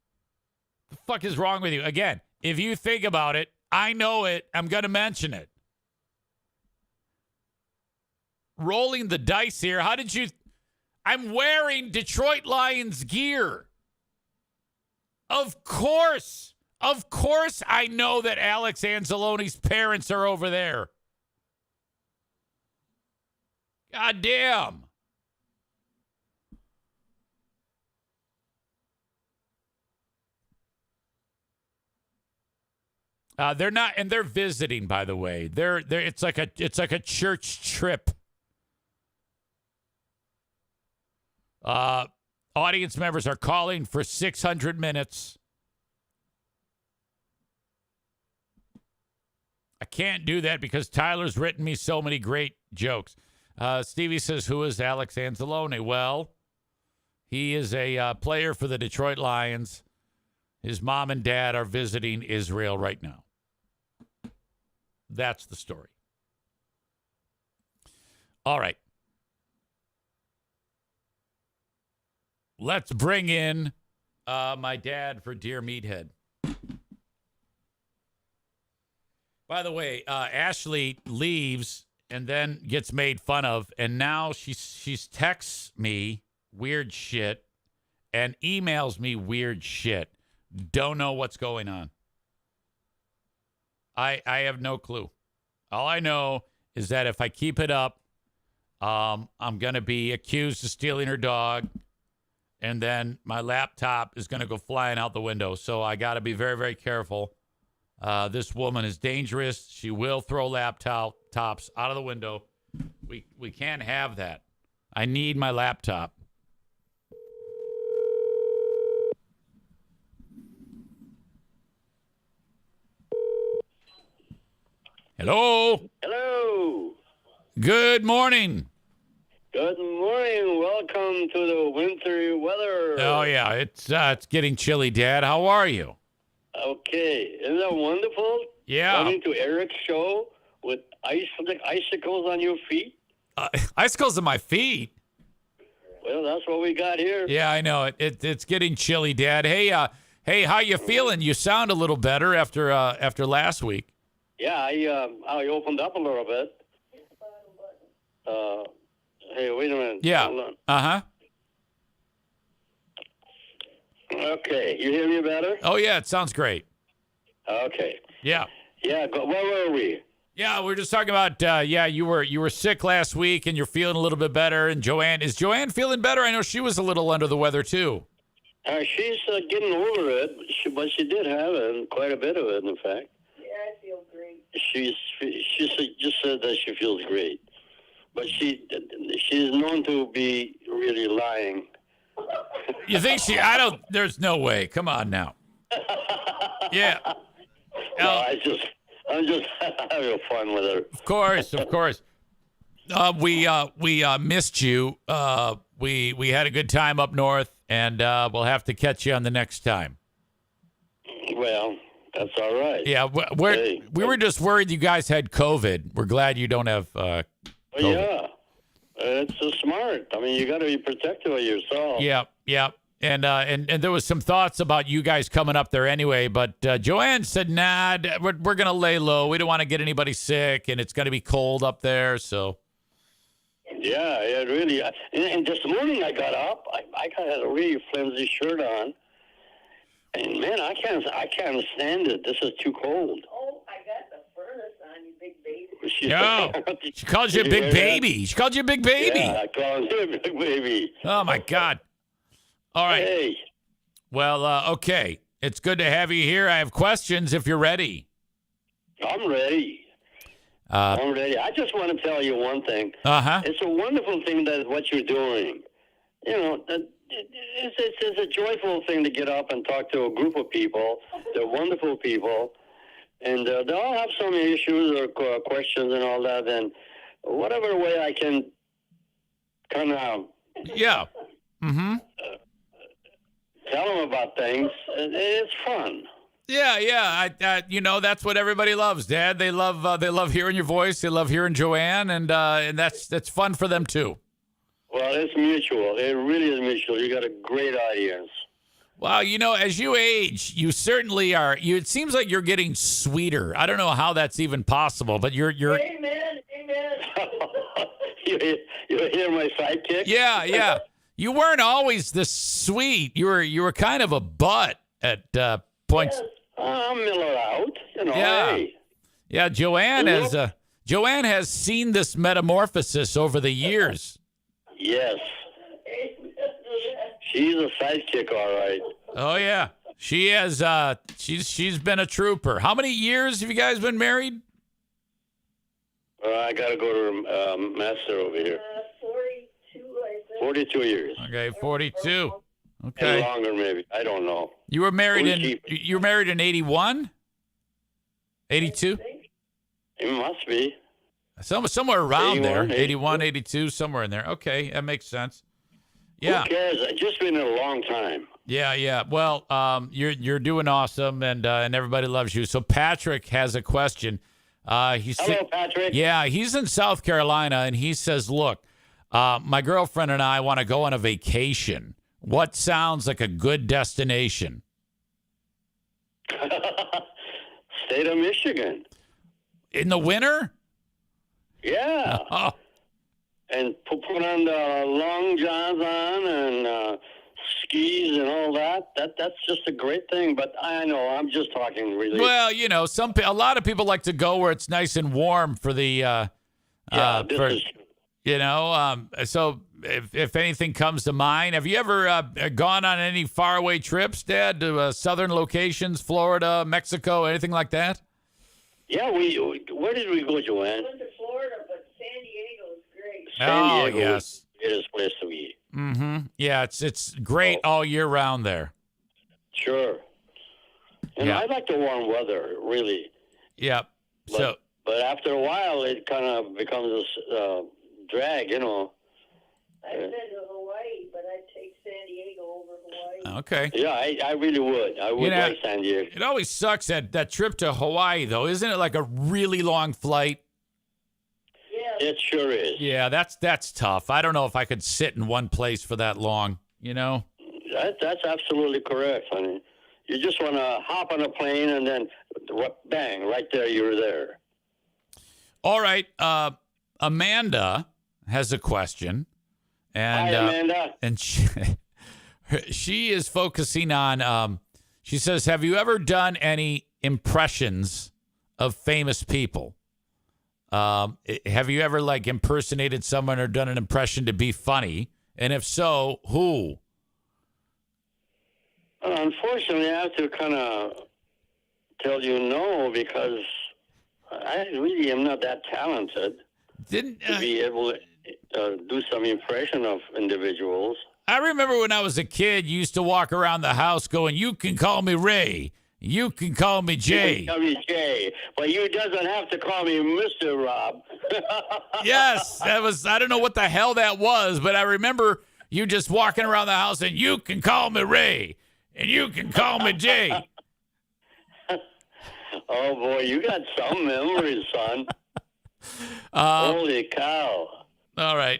The fuck is wrong with you? Again, if you think about it, I know it. I'm going to mention it. Rolling the dice here. How did you... I'm wearing Detroit Lions gear. Of course. Of course I know that Alex Anzalone's parents are over there. God damn. They're not, and they're visiting, by the way. It's like a church trip. Audience members are calling for 600 minutes. I can't do that because Tyler's written me so many great jokes. Stevie says, who is Alex Anzalone? Well, he is a player for the Detroit Lions. His mom and dad are visiting Israel right now. That's the story. All right. Let's bring in my dad for Dear Meathead. By the way, Ashley leaves and then gets made fun of, and now she's texts me weird shit and emails me weird shit. Don't know what's going on. I have no clue. All I know is that if I keep it up, I'm going to be accused of stealing her dog, and then my laptop is going to go flying out the window. So I got to be very, very careful. This woman is dangerous. She will throw laptops out of the window. We can't have that. I need my laptop. Hello. Hello. Good morning. Good morning. Welcome to the wintry weather. Oh yeah, it's getting chilly, Dad. How are you? Okay. Isn't that wonderful? Yeah. Coming to Eric's show with icicles on your feet. Icicles on my feet. Well, that's what we got here. Yeah, I know. It's getting chilly, Dad. Hey, how you feeling? You sound a little better after last week. Yeah, I opened up a little bit. Hey, wait a minute. Yeah. Hold on. Uh-huh. Okay, you hear me better? Oh yeah, it sounds great. Okay. Yeah. Yeah. Where were we? Yeah, we're just talking about you were sick last week and you're feeling a little bit better. And is Joanne feeling better? I know she was a little under the weather too. She's getting over it, but she did have it, quite a bit of it, in fact. Yeah, I feel great. She just said that she feels great, but she's known to be really lying. You think she? There's no way. Come on now. Yeah. No, I'm just having fun with her. Of course. We missed you. We had a good time up north, and we'll have to catch you on the next time. Well, that's all right. Yeah, we were just worried you guys had COVID. We're glad you don't have COVID. Yeah, it's so smart. I mean, you got to be protective of yourself. Yeah. And there was some thoughts about you guys coming up there anyway, but Joanne said, nah, we're going to lay low. We don't want to get anybody sick, and it's going to be cold up there, so. Yeah, really. And this morning I got up. I had a really flimsy shirt on. And, man, I can't stand it. This is too cold. Oh, I got the furnace on, you big baby. She calls you a big baby. She called you a big baby. Yeah, I called you a big baby. Oh, my God. All right. Hey. Well, okay. It's good to have you here. I have questions if you're ready. I'm ready. I'm ready. I just want to tell you one thing. Uh-huh. It's a wonderful thing that what you're doing. You know, it's a joyful thing to get up and talk to a group of people. They're wonderful people, and they all have some issues or questions and all that. And whatever way I can kind of Yeah. Mm-hmm. tell them about things, it's fun. Yeah. That's what everybody loves, Dad. They love hearing your voice. They love hearing Joanne, and that's fun for them too. Well, it's mutual. It really is mutual. You got a great audience. Well, as you age, you certainly are. It seems like you're getting sweeter. I don't know how that's even possible, but you're. Amen. You hear my sidekick? Yeah. You weren't always this sweet. You were kind of a butt at points. Yes. I'm mellow out. Yeah. Hey. Yeah, Joanne has seen this metamorphosis over the years. Yes. She's a sidekick, all right. Oh yeah, she has. She's been a trooper. How many years have you guys been married? I got to go to master over here. 42, I think. 42 years. Okay, 42. And Okay, longer, maybe. I don't know. you were married in 81, 82, It must be. somewhere around 81, there, 82. 81, 82, somewhere in there. Okay, that makes sense. Yeah. Who cares? It's just been a long time. Yeah. Well, you're doing awesome, and everybody loves you. So Patrick has a question. Hello, Patrick. Yeah, he's in South Carolina, and he says, "Look, my girlfriend and I want to go on a vacation. What sounds like a good destination?" State of Michigan. In the winter? Yeah. Oh, And put on the long johns on and skis and all that. That's just a great thing. But I know I'm just talking really. well, a lot of people like to go where it's nice and warm for the. this is So if anything comes to mind, have you ever gone on any faraway trips, Dad, to southern locations, Florida, Mexico, anything like that? Yeah, where did we go, Joanne? Went to Florida, but San Diego is great. Oh, San Diego yes. is the greatest place to be. Mm-hmm. Yeah, it's great all year round there. Sure. And Yeah. I like the warm weather, really. Yeah. But, but after a while, it kind of becomes a drag, I've been to Hawaii, but I'd take San Diego over Hawaii. Okay. Yeah, I really would. I would like San Diego. It always sucks that trip to Hawaii, though. Isn't it like a really long flight? Yeah. It sure is. Yeah, that's tough. I don't know if I could sit in one place for that long, That's absolutely correct, honey. You just want to hop on a plane and then, bang, right there, you're there. All right. Amanda has a question. And, Hi, Amanda. And she is focusing on, she says, have you ever done any impressions of famous people? Have you ever impersonated someone or done an impression to be funny? And if so, who? Unfortunately, I have to kind of tell you no, because I really am not that talented Didn't to be able to do some impression of individuals. I remember when I was a kid, you used to walk around the house going, "You can call me Ray. You can call me Jay." You can call me Jay, but you doesn't have to call me Mr. Rob. Yes, that was, I don't know what the hell that was, but I remember you just walking around the house and "You can call me Ray and you can call me Jay." Oh, boy, you got some memories, son. Holy cow. All right.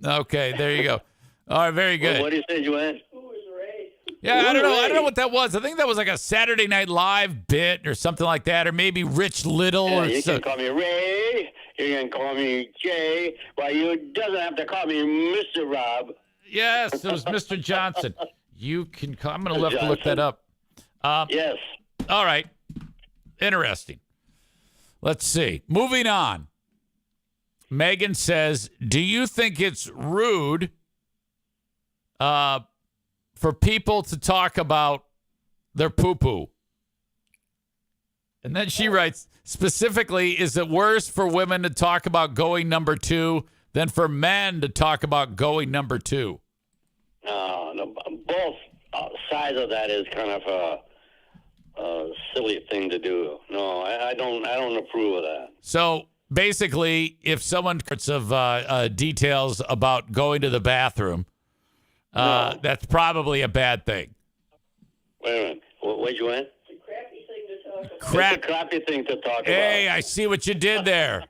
Okay, there you go. All right, very good. What do you say, Joanne? Who was Ray? Yeah, I don't know what that was. I think that was like a Saturday Night Live bit or something like that, or maybe Rich Little. Yeah, or you so. can call me Ray. You can call me Jay. But you doesn't have to call me Mr. Rob. Yes, it was Mr. Johnson. You can call. I'm going to have to look that up. Yes. All right. Interesting. Let's see. Moving on. Megan says, do you think it's rude for people to talk about their poo-poo? And then she writes, specifically, is it worse for women to talk about going number 2 than for men to talk about going number 2? both sides of that is kind of a silly thing to do. No, I don't approve of that. So basically, if someone gets of details about going to the bathroom, that's probably a bad thing. Wait a minute. Where'd you went? It's a crappy thing to talk about. Crap. It's a crappy thing to talk Hey, about. I see what you did there.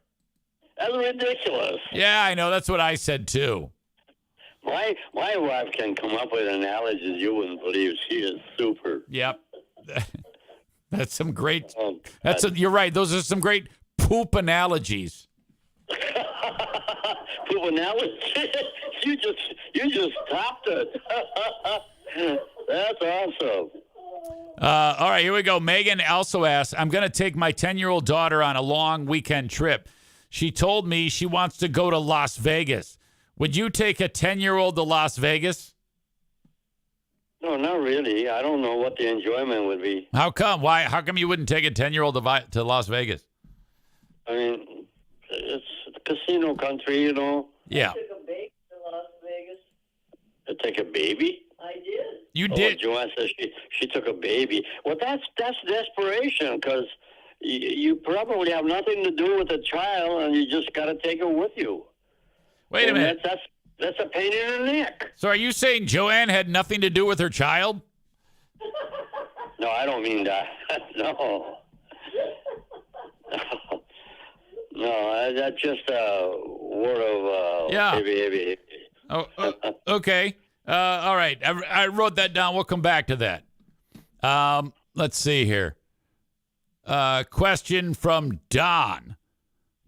That's ridiculous. Yeah, I know. That's what I said too. My wife can come up with analogies you wouldn't believe. She is super. Yep. That's some great. Um, You're right. Those are some great poop analogies. Poop analogies. you just topped it. That's awesome. All right, here we go. Megan also asks, I'm going to take my 10-year-old daughter on a long weekend trip. She told me she wants to go to Las Vegas. Would you take a 10-year-old to Las Vegas? No, not really. I don't know what the enjoyment would be. How come? Why? How come you wouldn't take a 10-year-old to Las Vegas? I mean, it's casino country, you know. Yeah. I took a baby to Las Vegas. To take a baby? I did. You Oh, did. Joanne says she took a baby. Well, that's desperation because you probably have nothing to do with the child, and you just got to take her with you. Wait a minute. That's a pain in the neck. So are you saying Joanne had nothing to do with her child? No, I don't mean that. No. No, that's just a word of Yeah. baby. Oh, okay. All right. I wrote that down. We'll come back to that. Let's see here. Question from Don.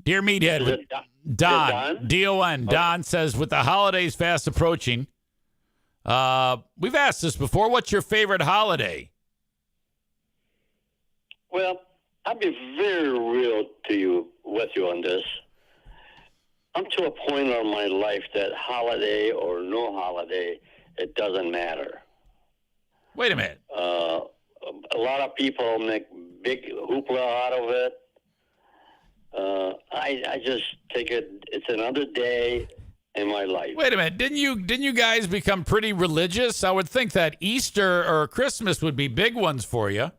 Dear Meathead. Is it Don. Don? D-O-N. Don says, with the holidays fast approaching, we've asked this before. What's your favorite holiday? Well, I'll be very real with you on this. I'm to a point in my life that holiday or no holiday, it doesn't matter. Wait a minute. A lot of people make big hoopla out of it. I just take it. It's another day in my life. Wait a minute. Didn't you guys become pretty religious? I would think that Easter or Christmas would be big ones for you.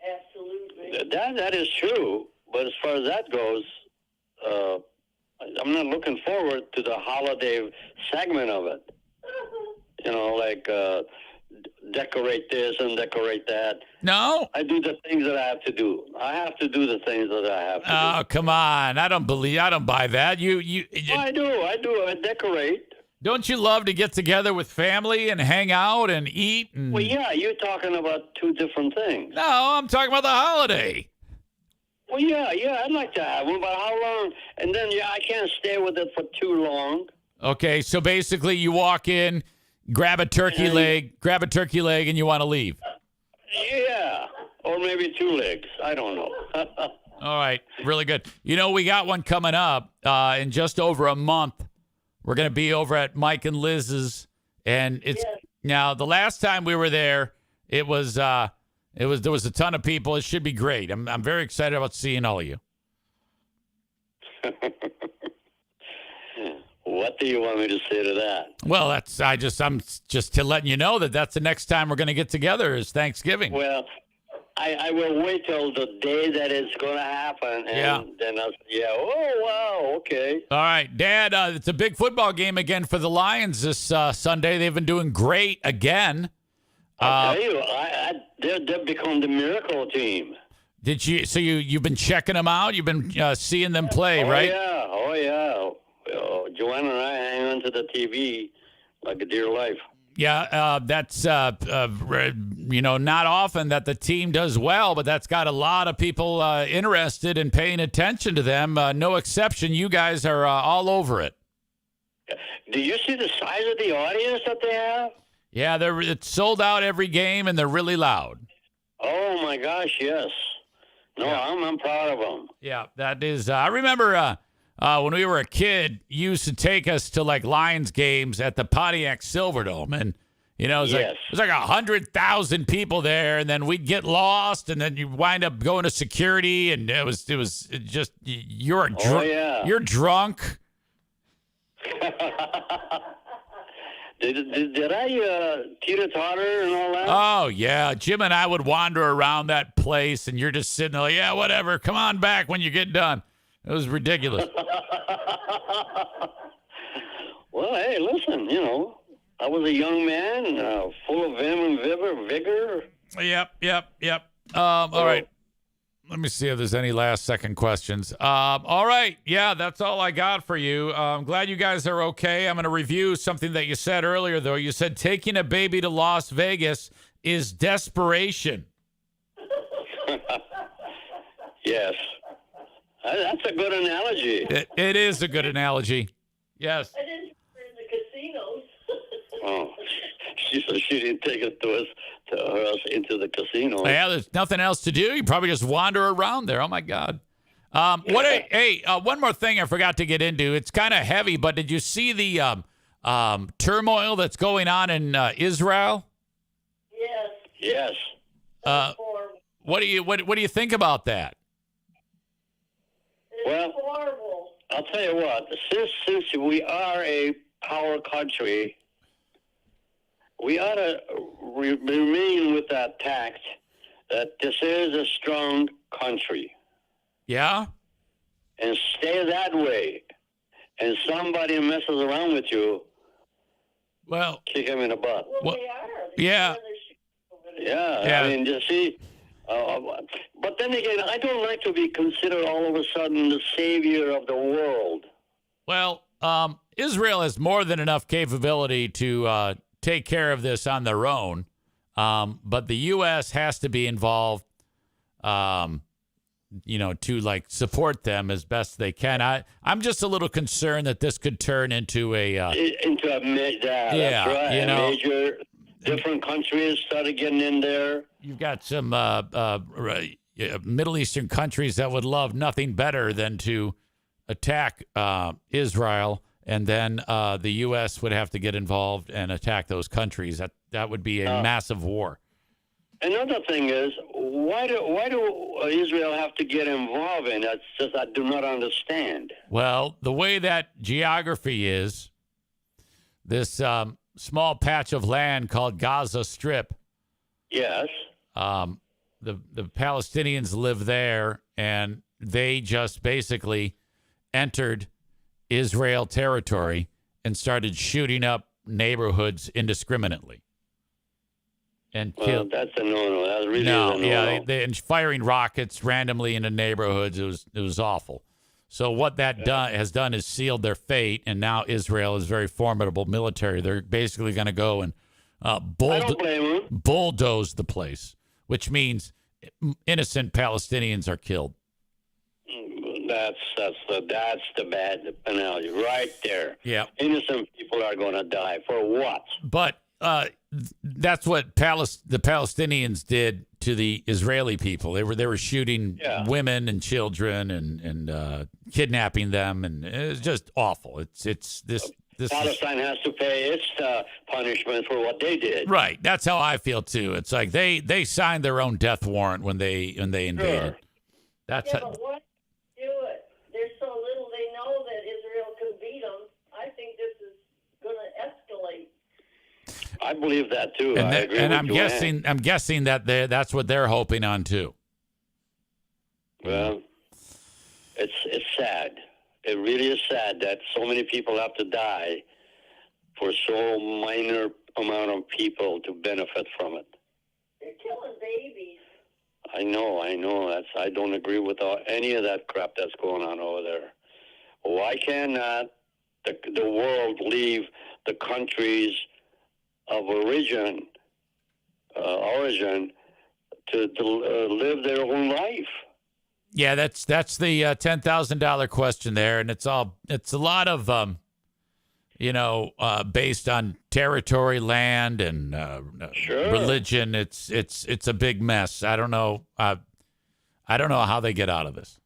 Absolutely. That is true. But as far as that goes, I'm not looking forward to the holiday segment of it. You know, like decorate this and decorate that. No? I do the things that I have to do. I have to do the things that I have to do. Oh, come on. I don't buy that. Oh, I do. I decorate. Don't you love to get together with family and hang out and eat? Well, yeah, you're talking about two different things. No, I'm talking about the holiday. Well, yeah, I'd like to have one, but how long? And then, I can't stay with it for too long. Okay, so basically you walk in, grab a turkey leg, and you want to leave. Yeah, or maybe 2 legs. I don't know. All right, really good. You know, we got one coming up in just over a month. We're going to be over at Mike and Liz's, and it's now the last time we were there, there was a ton of people. It should be great. I'm very excited about seeing all of you. What do you want me to say to that? Well, I'm just to letting you know that's the next time we're going to get together is Thanksgiving. Well, I will wait till the day that it's going to happen, and then I'll say, oh, wow, okay. All right, Dad, it's a big football game again for the Lions this Sunday. They've been doing great again. I'll tell you, they've become the miracle team. Did you? So you've been checking them out? You've been seeing them play, right? Oh, yeah. Joanna and I hang onto the TV like a dear life. Yeah, that's not often that the team does well, but that's got a lot of people interested in paying attention to them. No exception. You guys are all over it. Do you see the size of the audience that they have? Yeah, it's sold out every game, and they're really loud. Oh my gosh, yes. No, Yeah. I'm proud of them. Yeah, that is. I remember when we were a kid, you used to take us to like Lions games at the Pontiac Silverdome, and it was Yes. like 100,000 people there, and then we'd get lost, and then you wind up going to security, and it was just you're Oh, yeah. you're drunk. Did I teeter-totter and all that? Oh, yeah. Jim and I would wander around that place, and you're just sitting there like, yeah, whatever. Come on back when you get done. It was ridiculous. Well, hey, listen, I was a young man, full of vim and vigor. Yep. All right. Let me see if there's any last second questions. All right. Yeah, that's all I got for you. I'm glad you guys are okay. I'm going to review something that you said earlier, though. You said taking a baby to Las Vegas is desperation. Yes. That's a good analogy. It is a good analogy. Yes. I didn't in the casinos. Oh, she didn't take it to us into the casino. Yeah, there's nothing else to do. You probably just wander around there. Oh, my God. One more thing I forgot to get into. It's kind of heavy, but did you see the turmoil that's going on in Israel? Yes. Yes. Horrible. What do you think about that? It's Well- horrible. I'll tell you what. Since we are a power country, we ought to remain with that tact that this is a strong country Yeah. and stay that way. And somebody messes around with you, Well, kick him in the butt. Well, What- they are. yeah. They're shooting over there. Yeah, Yeah. I mean, you see. But then again, I don't like to be considered all of a sudden the savior of the world. well, Israel has more than enough capability to take care of this on their own. But the U.S. has to be involved, to like support them as best they can. I'm just a little concerned that this could turn into a Into a Yeah, that's right. you know. Major different countries started getting in there. you've got some Middle Eastern countries that would love nothing better than to attack Israel, and then the U.S. would have to get involved and attack those countries. That would be a massive war. Another thing is, why do Israel have to get involved in that? Just I do not understand. Well, the way that geography is, this small patch of land called Gaza Strip, Yes. the Palestinians live there, and they just basically entered Israel territory and started shooting up neighborhoods indiscriminately. And Well, killed. that's a no-no. That really No, is a no-no. yeah, and firing rockets randomly into neighborhoods. It was awful. So what that has done is sealed their fate, and now Israel is very formidable military. They're basically going to go and I don't blame him. bulldoze the place, which means innocent Palestinians are killed. That's the bad analogy right there. Yeah. Innocent people are going to die for what? But that's what the Palestinians did to the Israeli people. They were shooting women and children and kidnapping them, and it was just awful. It's this. Palestine has to pay its punishment for what they did. Right. That's how I feel too. It's like they signed their own death warrant when they invaded. Sure. That's Yeah, but why do it? There's so little they know that Israel can beat them. I think this is going to escalate. I believe that too. and I agree with I'm Joanne. guessing that that's what they're hoping on too. Well, it's sad. It really is sad that so many people have to die for so minor amount of people to benefit from it. They're killing babies. I know. I don't agree with any of that crap that's going on over there. Why cannot the world leave the countries of origin to live their own life? Yeah, that's the $10,000 question there, and it's a lot of based on territory, land, and Sure. religion. It's a big mess. I don't know. I don't know how they get out of this.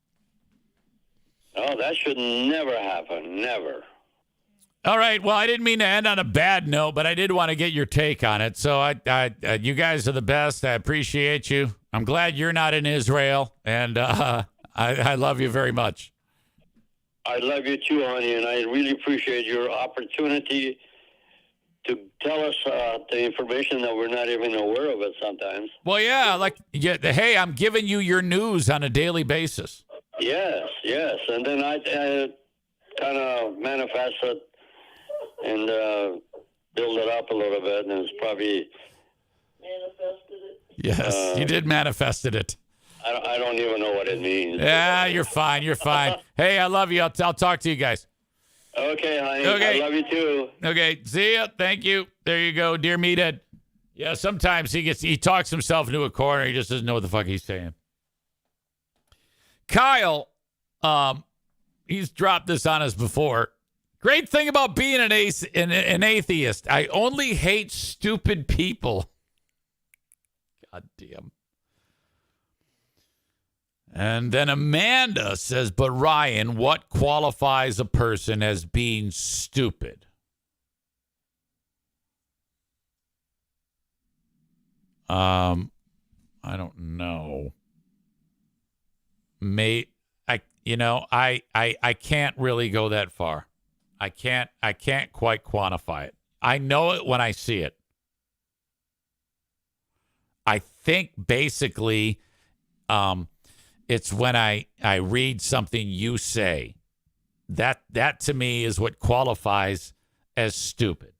Oh, that should never happen. Never. All right. Well, I didn't mean to end on a bad note, but I did want to get your take on it. So you guys are the best. I appreciate you. I'm glad you're not in Israel, and I love you very much. I love you too, honey, and I really appreciate your opportunity to tell us the information that we're not even aware of it sometimes. Well, yeah, hey, I'm giving you your news on a daily basis. Yes, and then I kind of manifest it and build it up a little bit, and it's probably Manifested it. Yes, you did manifested it. I don't even know what it means. Yeah, you're fine. You're fine. Hey, I love you. I'll talk to you guys. Okay, honey. Okay. I love you too. Okay, see ya. Thank you. There you go, dear Meathead. Yeah, sometimes he talks himself into a corner. He just doesn't know what the fuck he's saying. Kyle, he's dropped this on us before. Great thing about being an atheist. I only hate stupid people. God damn. And then Amanda says, but Ryan, what qualifies a person as being stupid? I don't know. I can't really go that far. I can't quite quantify it. I know it when I see it. I think basically it's when I read something you say. That to me is what qualifies as stupid.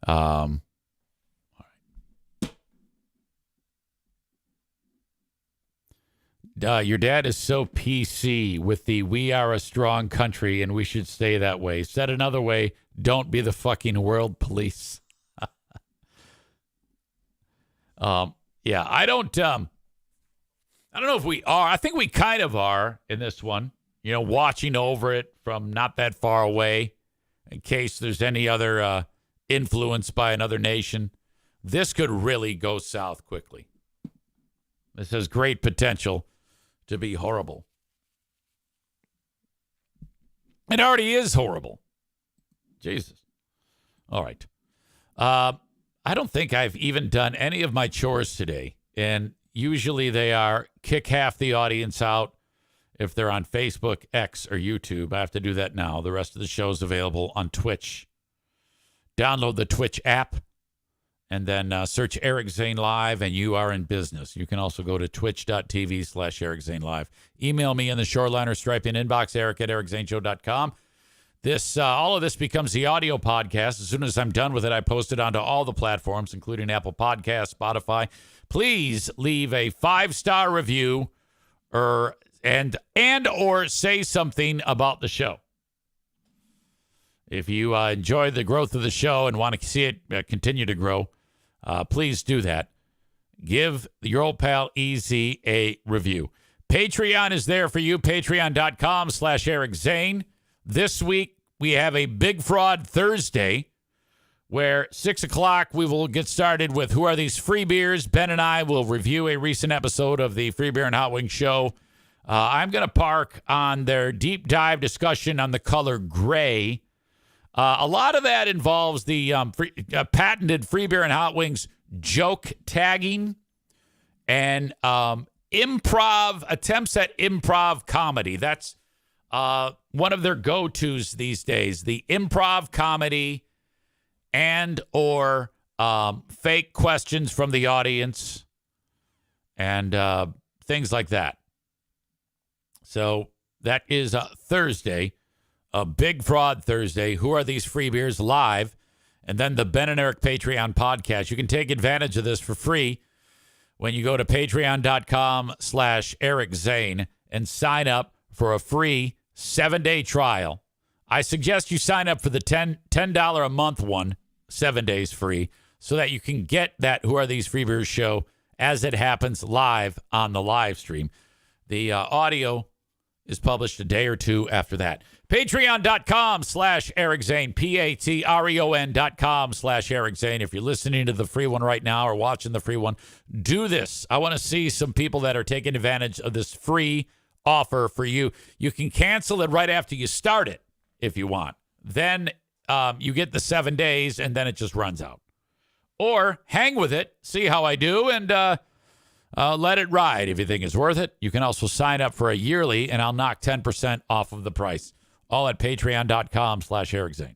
All right. Your dad is so PC with the "we are a strong country and we should stay that way." Said another way, don't be the fucking world police. Yeah, I don't know if we are. I think we kind of are in this one, watching over it from not that far away in case there's any other influence by another nation. This could really go south quickly. This has great potential to be horrible. It already is horrible. Jesus. All right. I don't think I've even done any of my chores today. And usually they are kick half the audience out if they're on Facebook, X, or YouTube. I have to do that now. The rest of the show is available on Twitch. Download the Twitch app and then search Eric Zane Live and you are in business. You can also go to twitch.tv/Eric Zane Live. Email me in the Shoreliner Striping inbox, eric@ericzaneshow.com. All of this becomes the audio podcast. As soon as I'm done with it, I post it onto all the platforms, including Apple Podcasts, Spotify. Please leave a 5-star review or say something about the show. If you enjoy the growth of the show and want to see it continue to grow, please do that. Give your old pal Easy a review. Patreon is there for you. Patreon.com/Eric Zane. This week, we have a Big Fraud Thursday where 6 o'clock we will get started with Who Are These Free Beers? Ben and I will review a recent episode of the Free Beer and Hot Wings show. I'm going to park on their deep dive discussion on the color gray. A lot of that involves the patented Free Beer and Hot Wings joke tagging and attempts at improv comedy. That's one of their go-tos these days, the improv comedy and or fake questions from the audience and things like that. So that is Thursday, a Big Fraud Thursday. Who Are These Free Beers? Live. And then the Ben and Eric Patreon podcast. You can take advantage of this for free when you go to patreon.com/Eric Zane and sign up for a free 7-day trial. I suggest you sign up for the $10 a month one, 7 days free, so that you can get that Who Are These Free Beers show as it happens live on the live stream. The audio is published a day or two after that. Patreon.com/Eric Zane, Patreon.com/Eric Zane. If you're listening to the free one right now or watching the free one, do this. I want to see some people that are taking advantage of this free offer for you. You can cancel it right after you start it if you want. Then you get the 7 days and then it just runs out. Or hang with it, see how I do, and Let it ride if you think it's worth it. You can also sign up for a yearly, and I'll knock 10% off of the price. All at patreon.com/Eric Zane.